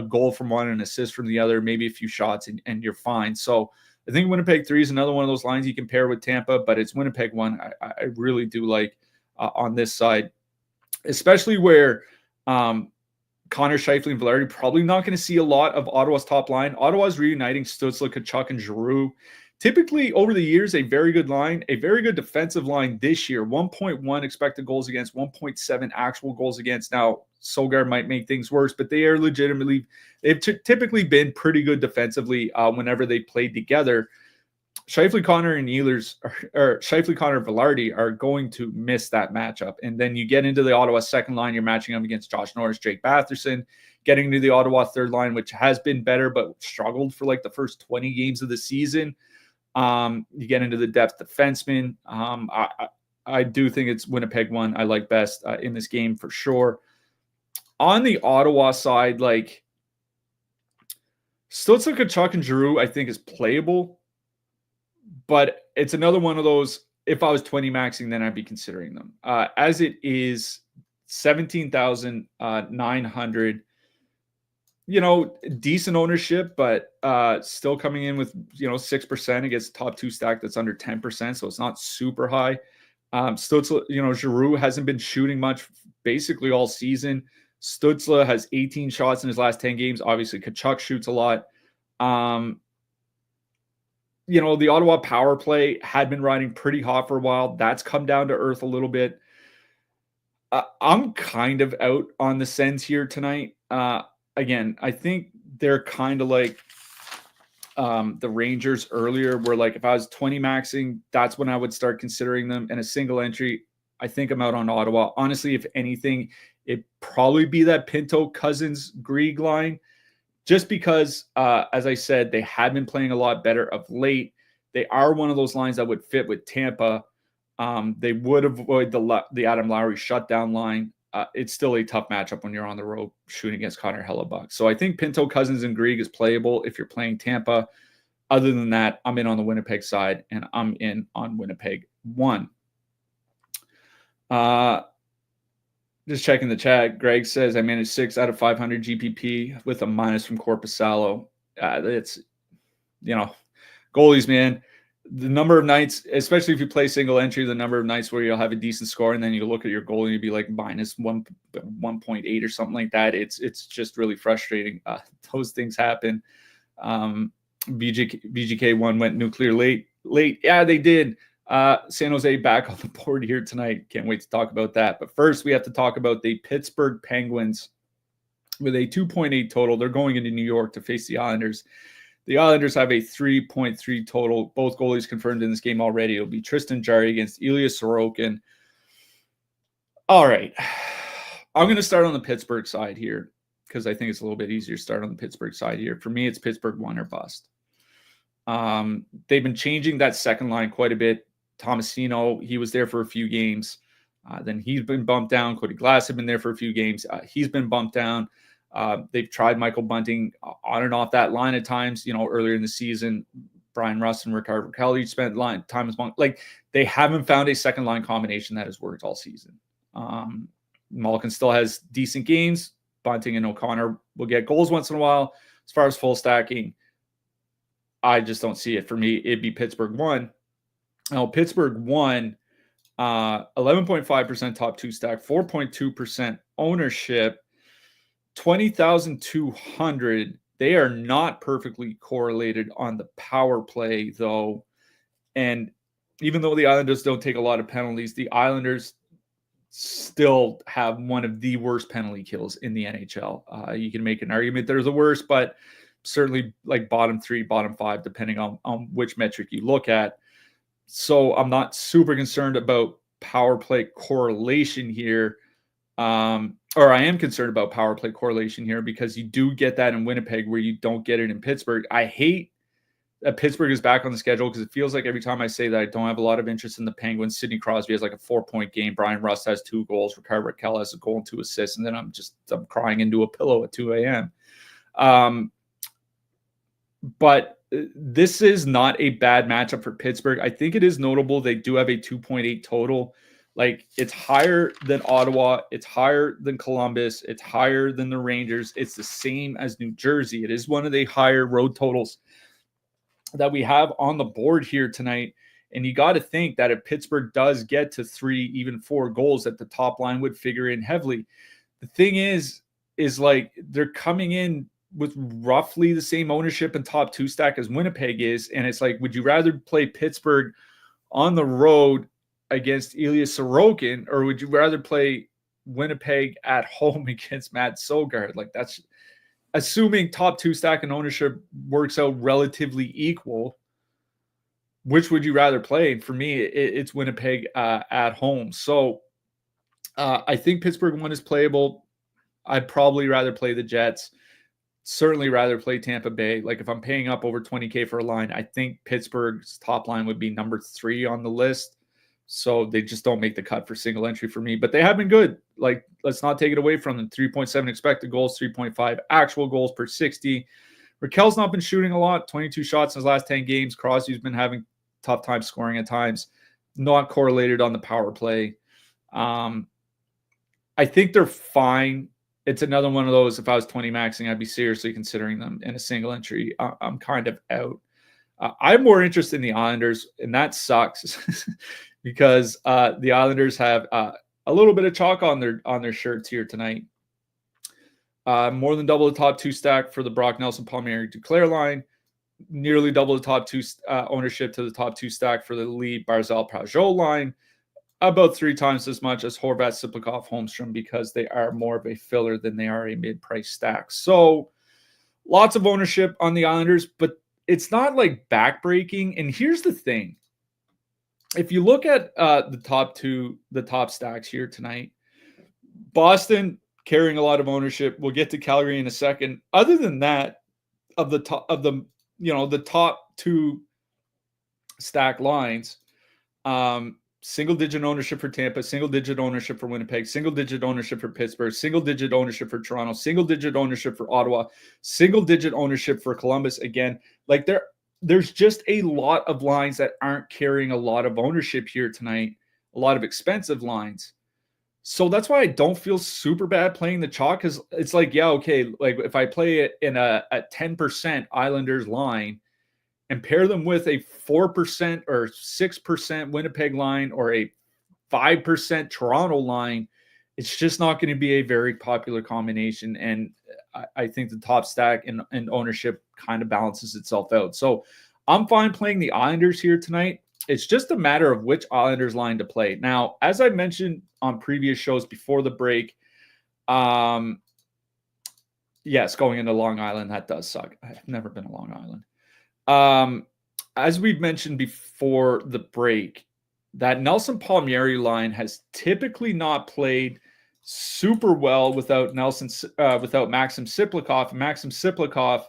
goal from one and an assist from the other, maybe a few shots, and you're fine. So I think Winnipeg 3 is another one of those lines you can pair with Tampa, but it's Winnipeg 1 I really do like on this side, especially where Connor Scheifele and Velarde probably not going to see a lot of Ottawa's top line. Ottawa's reuniting Stützle, Tkachuk, and Giroux. Typically, over the years, a very good line, a very good defensive line this year. 1.1 expected goals against, 1.7 actual goals against. Now, Søgaard might make things worse, but they are they've typically been pretty good defensively whenever they played together. Scheifele, Connor, and Ehlers, or Scheifele, Connor, and Velarde are going to miss that matchup. And then you get into the Ottawa second line, you're matching them against Josh Norris, Jake Batherson, getting into the Ottawa third line, which has been better, but struggled for like the first 20 games of the season. You get into the depth defenseman. I do think it's Winnipeg 1 I like best in this game for sure. On the Ottawa side, like Stützle, Tkachuk, and Giroux, I think is playable, but it's another one of those. If I was 20 maxing, then I'd be considering them. As it is, 17,900. Decent ownership, but still coming in with 6% against top two stack that's under 10%, so it's not super high. Stützle, Giroux hasn't been shooting much basically all season. Stützle has 18 shots in his last 10 games. Obviously, Tkachuk shoots a lot. The Ottawa power play had been riding pretty hot for a while. That's come down to earth a little bit. I'm kind of out on the Sens here tonight. Again, I think they're kind of like the Rangers earlier, where like if I was 20 maxing, that's when I would start considering them. And a single entry, I think I'm out on Ottawa. Honestly, if anything, it'd probably be that Pinto Cousins Grieg line, just because, as I said, they had been playing a lot better of late. They are one of those lines that would fit with Tampa. They would avoid the Adam Lowry shutdown line. It's still a tough matchup when you're on the road shooting against Connor Hellebuck. So I think Pinto, Cousins, and Grieg is playable if you're playing Tampa. Other than that, I'm in on the Winnipeg side, and I'm in on Winnipeg 1. Just checking the chat. Greg says, I managed 6 out of 500 GPP with a minus from Korpisalo. It's, goalies, man. The number of nights, especially if you play single entry, the number of nights where you'll have a decent score and then you look at your goal and you'll be like minus 1.8 or something like that. It's just really frustrating. Those things happen. VGK1 went nuclear late. Yeah, they did. San Jose back on the board here tonight. Can't wait to talk about that. But first, we have to talk about the Pittsburgh Penguins with a 2.8 total. They're going into New York to face the Islanders. The Islanders have a 3.3 total. Both goalies confirmed in this game already. It'll be Tristan Jarry against Ilya Sorokin. All right. I'm going to start on the Pittsburgh side here because I think it's a little bit easier to start on the Pittsburgh side here. For me, it's Pittsburgh 1 or bust. They've been changing that second line quite a bit. Tomasino, he was there for a few games. Then he's been bumped down. Cody Glass had been there for a few games. He's been bumped down. They've tried Michael Bunting on and off that line at times. Earlier in the season, Brian Rust and Rickard Rakell spent time as Bunting. Like, they haven't found a second line combination that has worked all season. Malkin still has decent games. Bunting and O'Connor will get goals once in a while. As far as full stacking, I just don't see it. For me, it'd be Pittsburgh 1. Now, Pittsburgh 1, 11.5% top two stack, 4.2% ownership, 20,200. They are not perfectly correlated on the power play, though. And even though the Islanders don't take a lot of penalties, the Islanders still have one of the worst penalty kills in the NHL. You can make an argument they're the worst, but certainly like bottom 3, bottom 5, depending on which metric you look at. So I'm not super concerned about power play correlation here. Or I am concerned about power play correlation here because you do get that in Winnipeg where you don't get it in Pittsburgh. I hate that Pittsburgh is back on the schedule because it feels like every time I say that I don't have a lot of interest in the Penguins. Sidney Crosby has like a 4-point game. Brian Rust has 2 goals. Rickard Rakell has a goal and 2 assists. And then I'm crying into a pillow at 2 a.m. But this is not a bad matchup for Pittsburgh. I think it is notable they do have a 2.8 total. Like, it's higher than Ottawa. It's higher than Columbus. It's higher than the Rangers. It's the same as New Jersey. It is one of the higher road totals that we have on the board here tonight. And you got to think that if Pittsburgh does get to 3, even 4 goals, that the top line would figure in heavily. The thing is like they're coming in with roughly the same ownership and top 2 stack as Winnipeg is. And it's like, would you rather play Pittsburgh on the road against Ilya Sorokin, or would you rather play Winnipeg at home against Matt Sogard? Like, that's assuming top 2 stack and ownership works out relatively equal. Which would you rather play? For me, it's Winnipeg at home. So I think Pittsburgh 1 is playable. I'd probably rather play the Jets. Certainly rather play Tampa Bay. Like, if I'm paying up over $20K for a line, I think Pittsburgh's top line would be number 3 on the list. So they just don't make the cut for single entry for me, but they have been good. Like, let's not take it away from them. 3.7 expected goals, 3.5 actual goals per 60. Raquel's not been shooting a lot, 22 shots in his last 10 games. Crosby's been having tough time scoring at times. Not correlated on the power play. I think they're fine. It's another one of those, if I was 20 maxing, I'd be seriously considering them in a single entry. I'm kind of out. I'm more interested in the Islanders, and that sucks because the Islanders have a little bit of chalk on their shirts here tonight. More than double the top two stack for the Brock Nelson Palmieri Duclair line. Nearly double the top two ownership to the top two stack for the Lee Barzal Pajot line. About 3 times as much as Horvat, Siplikov, Holmstrom, because they are more of a filler than they are a mid-price stack. So lots of ownership on the Islanders, but it's not like backbreaking. And here's the thing. If you look at the top stacks here tonight, Boston carrying a lot of ownership. We'll get to Calgary in a second. Other than that, the top 2 stack lines, single-digit ownership for Tampa, single-digit ownership for Winnipeg, single-digit ownership for Pittsburgh, single-digit ownership for Toronto, single-digit ownership for Ottawa, single-digit ownership for Columbus. Again, like there's just a lot of lines that aren't carrying a lot of ownership here tonight, a lot of expensive lines. So that's why I don't feel super bad playing the chalk, because it's like, yeah, okay, like if I play it in a 10% Islanders line, and pair them with a 4% or 6% Winnipeg line or a 5% Toronto line, it's just not going to be a very popular combination. And I think the top stack and ownership kind of balances itself out. So I'm fine playing the Islanders here tonight. It's just a matter of which Islanders line to play. Now, as I mentioned on previous shows before the break, yes, going into Long Island, that does suck. I've never been to Long Island. As we've mentioned before the break, that Nelson Palmieri line has typically not played super well without Maxim Siplikov. Maxim Siplikov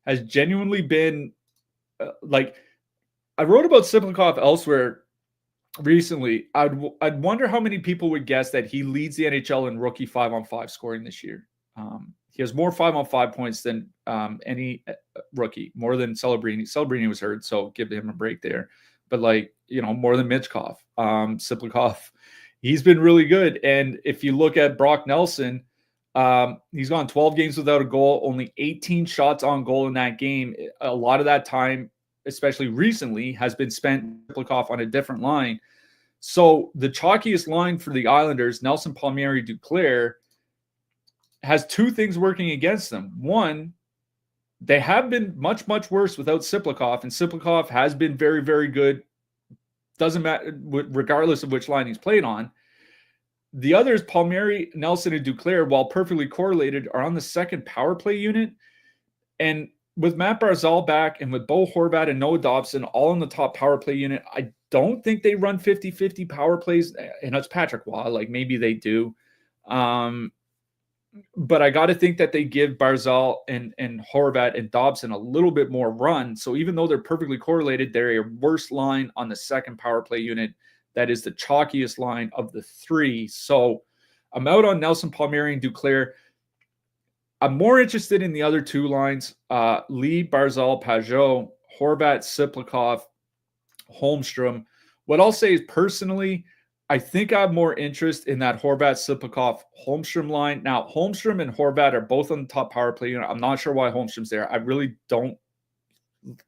has genuinely been like, I wrote about Siplikov elsewhere recently. I'd wonder how many people would guess that he leads the NHL in rookie 5-on-5 scoring this year. He has more 5-on-5 points than any rookie, more than Celebrini. Celebrini was hurt, so give him a break there. But more than Michkov. Siplikov, he's been really good. And if you look at Brock Nelson, he's gone 12 games without a goal, only 18 shots on goal in that game. A lot of that time, especially recently, has been spent Siplikov on a different line. So the chalkiest line for the Islanders, Nelson Palmieri Duclair, has 2 things working against them. One, they have been much, much worse without Siplikov, and Siplikov has been very, very good. Doesn't matter, regardless of which line he's played on. The others, Palmieri, Nelson, and Duclair, while perfectly correlated, are on the second power play unit. And with Matt Barzal back and with Bo Horvat and Noah Dobson all in the top power play unit, I don't think they run 50-50 power plays. And it's Patrick Waugh, like maybe they do. But I got to think that they give Barzal and Horvat and Dobson a little bit more run. So even though they're perfectly correlated, they're a worse line on the second power play unit. That is the chalkiest line of the 3. So I'm out on Nelson Palmieri and Duclair. I'm more interested in the other 2 lines, Lee, Barzal, Pajot, Horvat, Siplikov, Holmstrom. What I'll say is, personally, I think I have more interest in that Horvat, Siplikov, Holmstrom line. Now, Holmstrom and Horvat are both on the top power play unit. I'm not sure why Holmstrom's there. I really don't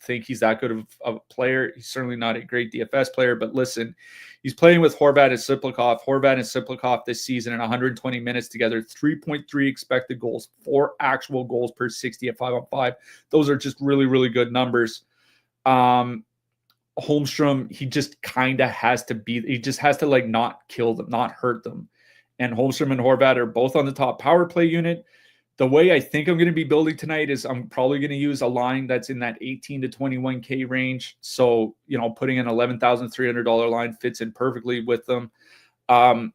think he's that good of a player. He's certainly not a great DFS player, but listen, he's playing with Horvat and Siplikov. Horvat and Siplikov this season in 120 minutes together, 3.3 expected goals, 4 actual goals per 60 at 5-on-5. Those are just really, really good numbers. Holmstrom, he just kind of has to not kill them, not hurt them. And Holmstrom and Horvat are both on the top power play unit. The way I think I'm going to be building tonight is I'm probably going to use a line that's in that 18 to 21K range. So, putting an $11,300 line fits in perfectly with them. Like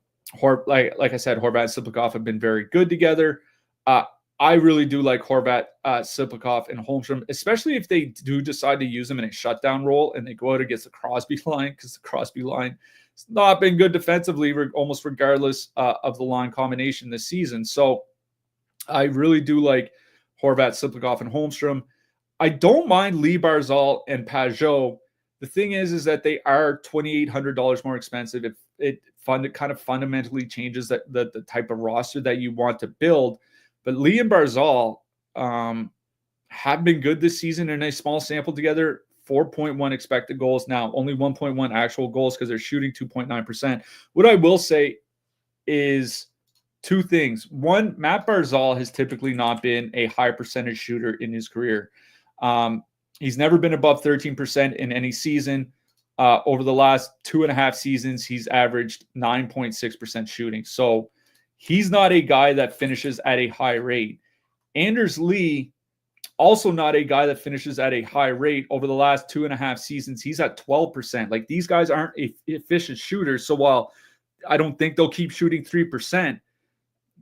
I said, Horvat and Siplikov have been very good together. I really do like Horvat, Siplikov, and Holmstrom, especially if they do decide to use them in a shutdown role and they go out against the Crosby line, because the Crosby line has not been good defensively, almost regardless of the line combination this season. So I really do like Horvat, Siplikov, and Holmstrom. I don't mind Lee Barzal and Pajot. The thing is that they are $2,800 more expensive. It kind of fundamentally changes the type of roster that you want to build. But Lee and Barzal have been good this season in a small sample together. 4.1 expected goals now, only 1.1 actual goals because they're shooting 2.9%. What I will say is two things. One, Matt Barzal has typically not been a high percentage shooter in his career. He's never been above 13% in any season. Over the last 2.5 seasons, he's averaged 9.6% shooting. So he's not a guy that finishes at a high rate. Anders Lee, also not a guy that finishes at a high rate. Over the last 2.5 seasons, he's at 12%. Like, these guys aren't efficient shooters. So while I don't think they'll keep shooting 3%,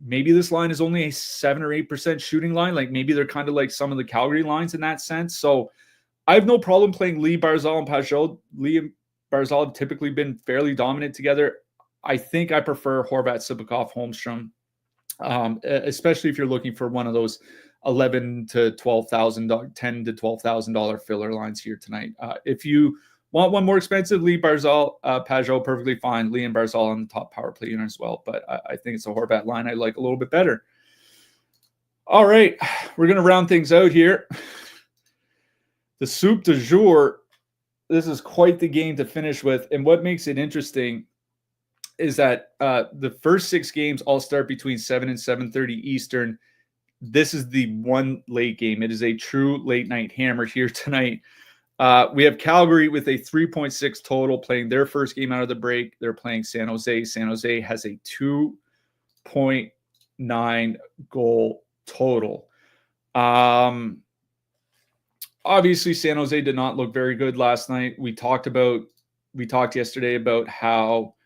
maybe this line is only a 7 or 8% shooting line. Like, maybe they're kind of like some of the Calgary lines in that sense. So I have no problem playing Lee, Barzal, and Pajot. Lee and Barzal have typically been fairly dominant together. I think I prefer Horvat, Siplikov, Holmstrom, especially if you're looking for one of those $11,000 to $12,000, $10,000 to $12,000 filler lines here tonight. If you want one more expensive, Lee, Barzal, Pajot, perfectly fine. Lee and Barzal on the top power play unit as well. But I think it's a Horvat line I like a little bit better. All right, we're going to round things out here. The soup du jour, this is quite the game to finish with. And what makes it interesting is that the first 6 games all start between 7 and 7:30 Eastern. This is the one late game. It is a true late night hammer here tonight. We have Calgary with a 3.6 total playing their first game out of the break. They're playing San Jose. San Jose has a 2.9 goal total. Obviously, San Jose did not look very good last night. We talked yesterday about how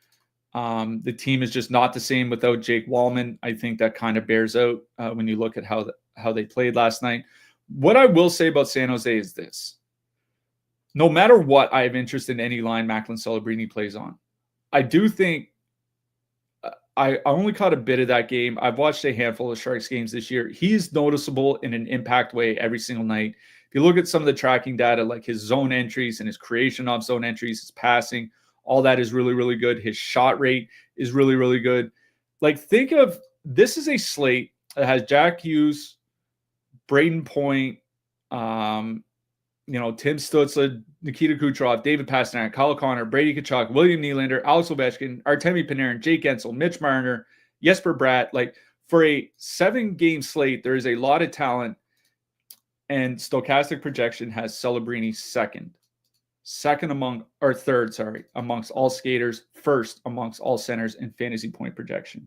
the team is just not the same without Jake Wallman. I think that kind of bears out when you look at how they played last night. What I will say about San Jose is this. No matter what, I have interest in any line Macklin Celebrini plays on. I do think I only caught a bit of that game. I've watched a handful of Sharks games this year. He's noticeable in an impact way every single night. If you look at some of the tracking data, like his zone entries and his creation of zone entries, his passing, all that is really, really good. His shot rate is really, really good. Like, think of, this is a slate that has Jack Hughes, Braden Point, Tim Stützle, Nikita Kucherov, David Pastrnak, Kyle Connor, Brady Tkachuk, William Nylander, Alex Ovechkin, Artemi Panarin, Jake Gensel, Mitch Marner, Jesper Bratt. Like, for a 7-game slate, there is a lot of talent. And stochastic projection has Celebrini third amongst all skaters, first amongst all centers in fantasy point projection.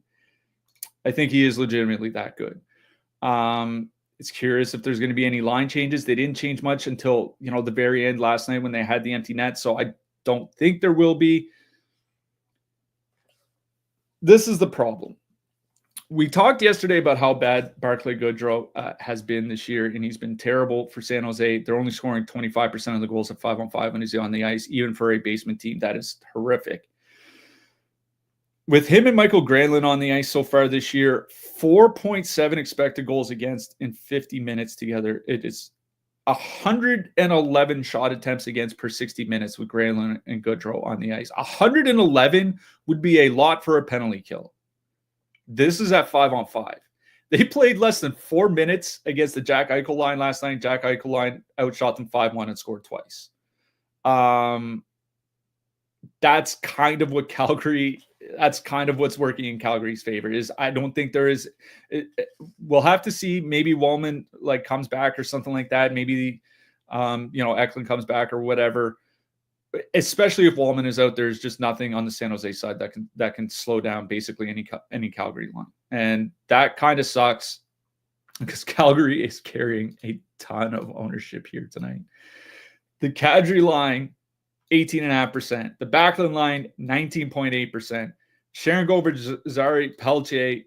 I think he is legitimately that good. It's curious if there's going to be any line changes. They didn't change much until, the very end last night when they had the empty net. So I don't think there will be. This is the problem. We talked yesterday about how bad Barclay Goodrow has been this year, and he's been terrible for San Jose. They're only scoring 25% of the goals at 5-on-5 when he's on the ice, even for a basement team. That is horrific. With him and Michael Granlund on the ice so far this year, 4.7 expected goals against in 50 minutes together. It is 111 shot attempts against per 60 minutes with Granlund and Goodrow on the ice. 111 would be a lot for a penalty kill. This is at 5-on-5. They played less than 4 minutes against the Jack Eichel line last night. Jack Eichel line outshot them 5-1 and scored twice. That's kind of what that's kind of what's working in Calgary's favor. I don't think there is. We'll have to see. Maybe Wallman comes back or something like that. Maybe Eklund comes back or whatever. Especially if Wallman is out, there's just nothing on the San Jose side that can slow down basically any Calgary line, and that kind of sucks because Calgary is carrying a ton of ownership here tonight. The Kadri line, 18.5%. The Backlund line, 19.8%. Sharon Gover, Zari, Peltier,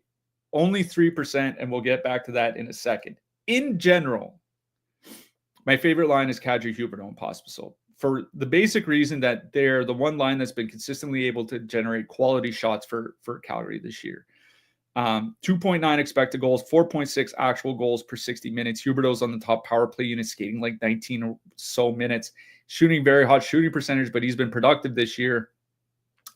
only 3%, and we'll get back to that in a second. In general, my favorite line is Kadri, Huberdeau, and Pospisil, for the basic reason that they're the one line that's been consistently able to generate quality shots for Calgary this year. 2.9 expected goals, 4.6 actual goals per 60 minutes. Huberdeau's on the top power play unit, skating like 19 or so minutes, shooting very hot shooting percentage, but he's been productive this year.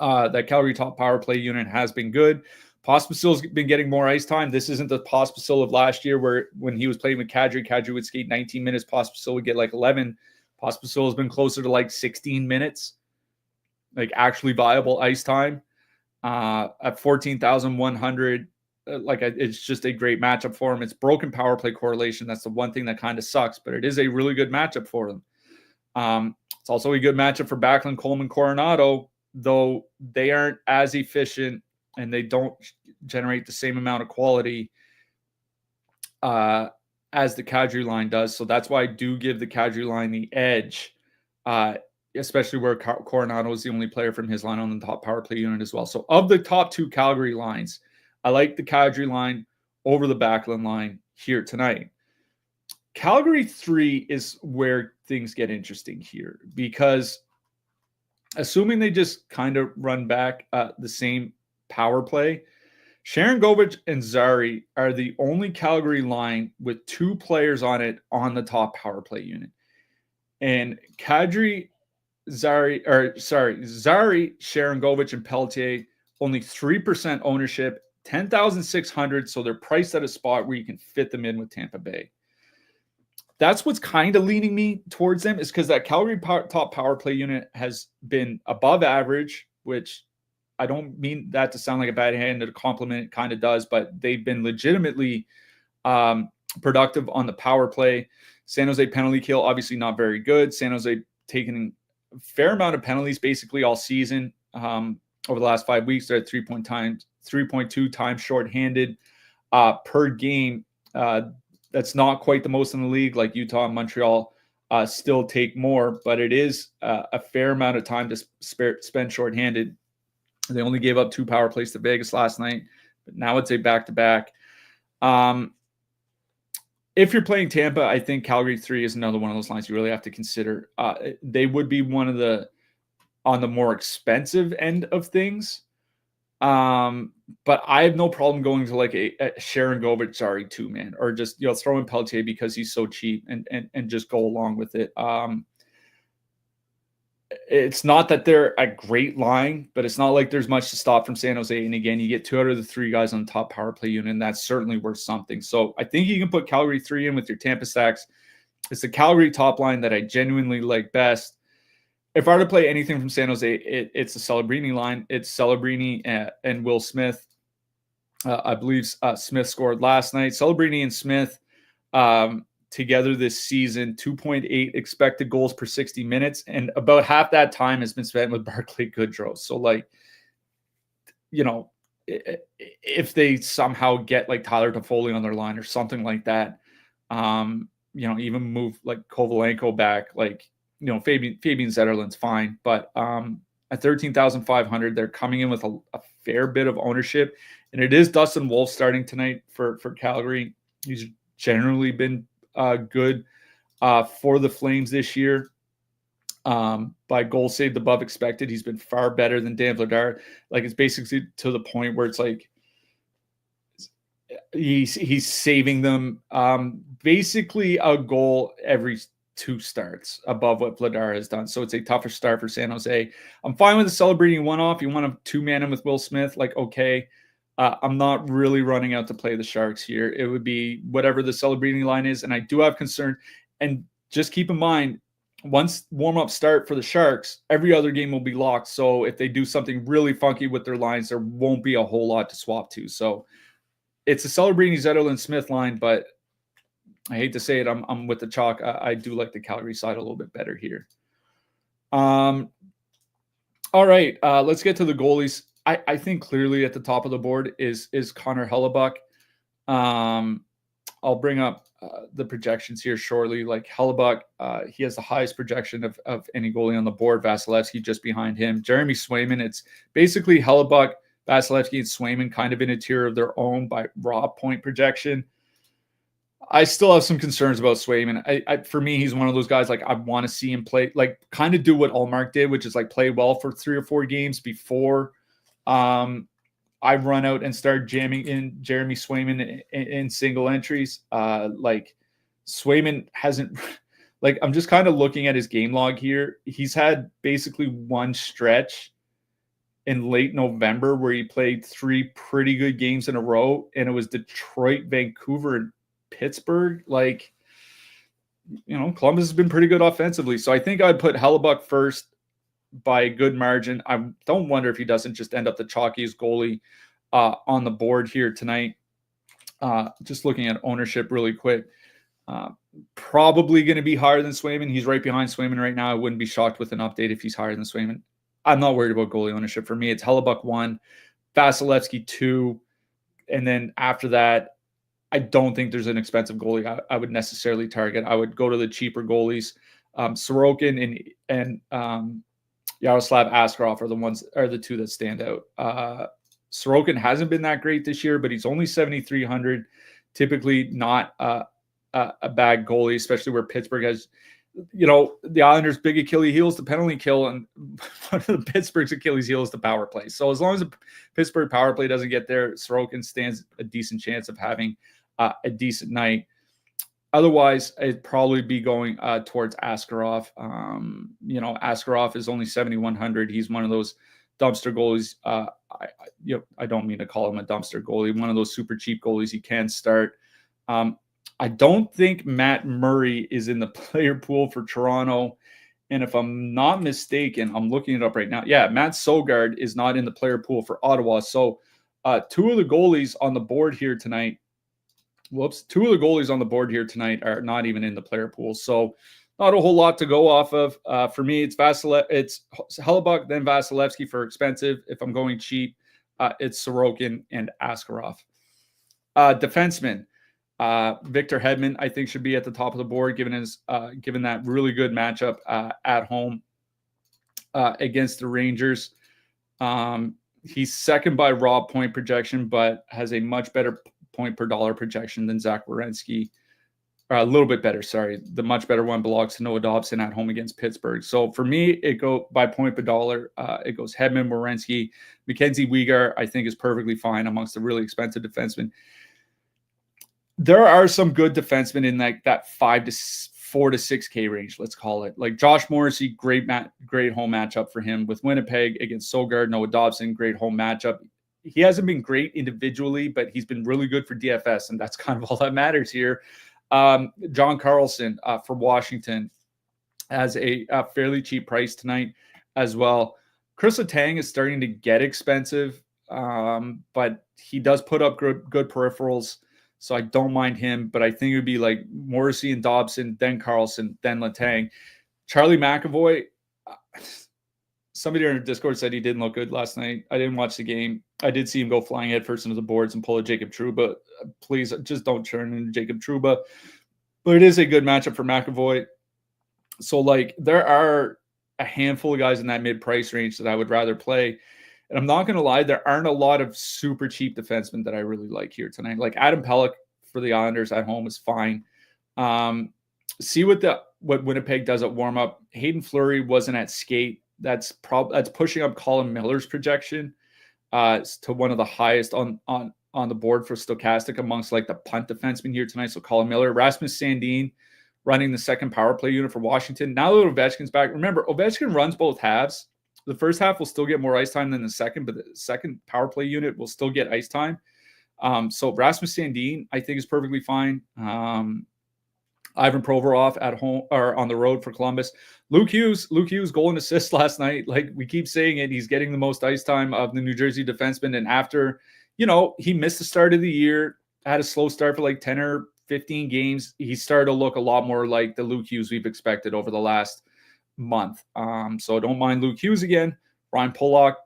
That Calgary top power play unit has been good. Pospisil's been getting more ice time. This isn't the Pospisil of last year where when he was playing with Kadri would skate 19 minutes. Pospisil would get like 11. Pospisil has been closer to like 16 minutes, like actually viable ice time. At 14,100, it's just a great matchup for him. It's broken power play correlation. That's the one thing that kind of sucks, but it is a really good matchup for them. It's also a good matchup for Backlund, Coleman, Coronado, though they aren't as efficient and they don't generate the same amount of quality as the Kadri line does. So that's why I do give the Kadri line the edge, especially where Coronado is the only player from his line on the top power play unit as well. So of the top two Calgary lines, I like the Kadri line over the Backlund line here tonight. Calgary 3 is where things get interesting here, because assuming they just kind of run back the same power play, Sharangovich and Zary are the only Calgary line with two players on it on the top power play unit. And Zary, Sharangovich, and Pelletier, only 3% ownership, 10,600. So they're priced at a spot where you can fit them in with Tampa Bay. That's what's kind of leaning me towards them, is because that Calgary top power play unit has been above average, which I don't mean that to sound like a bad hand, a compliment. It kind of does, but they've been legitimately productive on the power play. San Jose penalty kill, obviously not very good. San Jose taking a fair amount of penalties basically all season. Over the last 5 weeks, they're at 3.2 times shorthanded per game. That's not quite the most in the league. Like Utah and Montreal still take more, but it is a fair amount of time to spend shorthanded. They only gave up 2 power plays to Vegas last night, but now it's a back-to-back. If you're playing Tampa, I think Calgary 3 is another one of those lines you really have to consider. They would be one of the on the more expensive end of things. But I have no problem going to like a Sharangovich, Zary 2-man, or just, throw in Pelletier because he's so cheap and just go along with it. It's not that they're a great line, but it's not like there's much to stop from San Jose. And again, you get 2 out of the 3 guys on the top power play unit, and that's certainly worth something. So I think you can put Calgary 3 in with your Tampa stacks. It's the Calgary top line that I genuinely like best. If I were to play anything from San Jose, it's the Celebrini line. It's Celebrini and Will Smith. I believe Smith scored last night. Celebrini and Smith together this season, 2.8 expected goals per 60 minutes. And about half that time has been spent with Barclay Goodrow. So, if they somehow get like Tyler Toffoli on their line or something like that, even move like Kovalenko back, Fabian Zetterlund's fine, but at 13,500, they're coming in with a fair bit of ownership, and it is Dustin Wolf starting tonight for Calgary. He's generally been good for the Flames this year. By goal saved above expected, he's been far better than Dan Vladar. It's basically to the point where it's like he's saving them basically a goal every 2 starts above what Vladar has done. So it's a tougher start for San Jose. I'm fine with the Celebrini one-off. You want to 2-man him with Will Smith, okay. I'm not really running out to play the Sharks here. It would be whatever the Celebrini line is, and I do have concern. And just keep in mind, once warm-up start for the Sharks, every other game will be locked. So if they do something really funky with their lines, there won't be a whole lot to swap to. So it's a Celebrini, Zetterlund, Smith line, but I hate to say it, I'm with the chalk. I do like the Calgary side a little bit better here. All right, let's get to the goalies. I think clearly at the top of the board is Connor Hellebuyck. I'll bring up the projections here shortly. Hellebuyck, he has the highest projection of any goalie on the board. Vasilevsky just behind him. Jeremy Swayman, it's basically Hellebuyck, Vasilevsky and Swayman kind of in a tier of their own by raw point projection. I still have some concerns about Swayman. For me, he's one of those guys, like, I want to see him play, like, kind of do what Allmark did, which is like play well for 3 or 4 games before I run out and start jamming in Jeremy Swayman in single entries. Like, Swayman hasn't, like, I'm just kind of looking at his game log here. He's had basically one stretch in late November where he played 3 pretty good games in a row, and it was Detroit, Vancouver, and Pittsburgh. Like, Columbus has been pretty good offensively. So I think I'd put Hellebuck first by a good margin. I don't wonder if he doesn't just end up the chalkiest goalie on the board here tonight. Just looking at ownership really quick. Probably going to be higher than Swayman. He's right behind Swayman right now. I wouldn't be shocked with an update if he's higher than Swayman. I'm not worried about goalie ownership. For me, it's Hellebuck 1, Vasilevsky 2, and then after that, I don't think there's an expensive goalie I would necessarily target. I would go to the cheaper goalies. Sorokin and Yaroslav Askarov are the 2 that stand out. Sorokin hasn't been that great this year, but he's only 7,300. Typically not a bad goalie, especially where Pittsburgh has, the Islanders' big Achilles heel is the penalty kill, and one of the Pittsburgh's Achilles heel is the power play. So as long as the Pittsburgh power play doesn't get there, Sorokin stands a decent chance of having a decent night. Otherwise, it'd probably be going towards Askarov. Askarov is only 7,100. He's one of those dumpster goalies. I don't mean to call him a dumpster goalie. One of those super cheap goalies you can start. I don't think Matt Murray is in the player pool for Toronto. And if I'm not mistaken, I'm looking it up right now. Yeah, Matt Sogard is not in the player pool for Ottawa. So 2 of the goalies on the board here tonight. 2 of the goalies on the board here tonight are not even in the player pool. So not a whole lot to go off of. For me, it's Hellebuck, then Vasilevsky for expensive. If I'm going cheap, it's Sorokin and Askarov. Defenseman. Victor Hedman, I think, should be at the top of the board, given that really good matchup at home against the Rangers. He's second by raw point projection, but has a much better point per dollar projection than Zach Werenski. A little bit better, sorry. The much better one belongs to Noah Dobson at home against Pittsburgh. So for me, it go by point per dollar. It goes Hedman, Werenski, Mackenzie Weegar, I think, is perfectly fine amongst the really expensive defensemen. There are some good defensemen in that 4 to 6K range, let's call it. Like Josh Morrissey, great home matchup for him with Winnipeg against Sogard. Noah Dobson, great home matchup. He hasn't been great individually, but he's been really good for DFS, and that's kind of all that matters here. John Carlson for Washington has a fairly cheap price tonight as well. Chris Letang is starting to get expensive, but he does put up good peripherals. So I don't mind him, but I think it would be like Morrissey and Dobson, then Carlson, then Letang. Charlie McAvoy, somebody on our Discord said he didn't look good last night. I didn't watch the game. I did see him go flying headfirst into the boards and pull a Jacob Trouba. Please just don't turn into Jacob Trouba. But it is a good matchup for McAvoy. So, like, there are a handful of guys in that mid-price range that I would rather play. And I'm not going to lie, there aren't a lot of super cheap defensemen that I really like here tonight. Like Adam Pelech for the Islanders at home is fine. See what Winnipeg does at warm-up. Hayden Fleury wasn't at skate. That's pushing up Colin Miller's projection to one of the highest on the board for stochastic amongst like the punt defensemen here tonight. So Colin Miller, Rasmus Sandin running the second power play unit for Washington. Now that Ovechkin's back, remember Ovechkin runs both halves. The first half will still get more ice time than the second, but the second power play unit will still get ice time. So Rasmus Sandin, I think, is perfectly fine. Ivan Provorov at home or on the road for Columbus. Luke Hughes goal and assist last night. Like we keep saying it, he's getting the most ice time of the New Jersey defenseman. And after, he missed the start of the year, had a slow start for like 10 or 15 games. He started to look a lot more like the Luke Hughes we've expected over the last month. So don't mind Luke Hughes again. Ryan Pulock,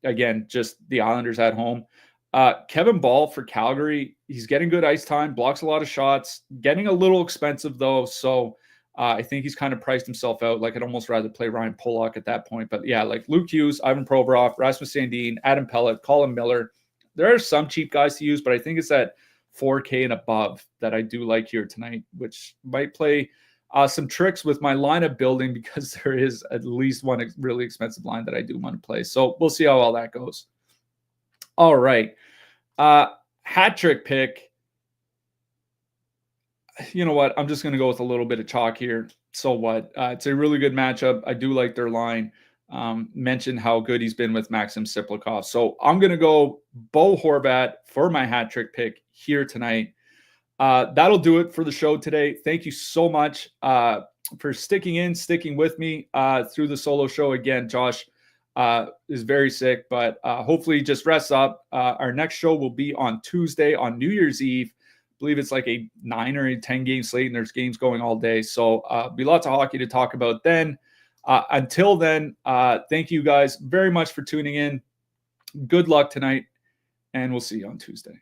again, just the Islanders at home. Kevin Ball for Calgary. He's getting good ice time, blocks a lot of shots, getting a little expensive though. So I think he's kind of priced himself out. Like I'd almost rather play Ryan Pollock at that point. But yeah, like Luke Hughes, Ivan Provorov, Rasmus Sandin, Adam Pellet, Colin Miller. There are some cheap guys to use, but I think it's that 4K and above that I do like here tonight, which might play some tricks with my lineup building because there is at least one really expensive line that I do want to play. So we'll see how all that goes. All right. Hat trick pick. You know what? I'm just going to go with a little bit of chalk here. So what? It's a really good matchup. I do like their line. Mentioned how good he's been with Maxim Siplikov. So I'm going to go Bo Horvat for my hat trick pick here tonight. That'll do it for the show today. Thank you so much for sticking with me through the solo show. Again, Josh is very sick, but hopefully just rest up. Our next show will be on Tuesday on New Year's Eve. I believe it's like a 9 or a 10 game slate, and there's games going all day. So be lots of hockey to talk about then. Until then, thank you guys very much for tuning in. Good luck tonight, and we'll see you on Tuesday.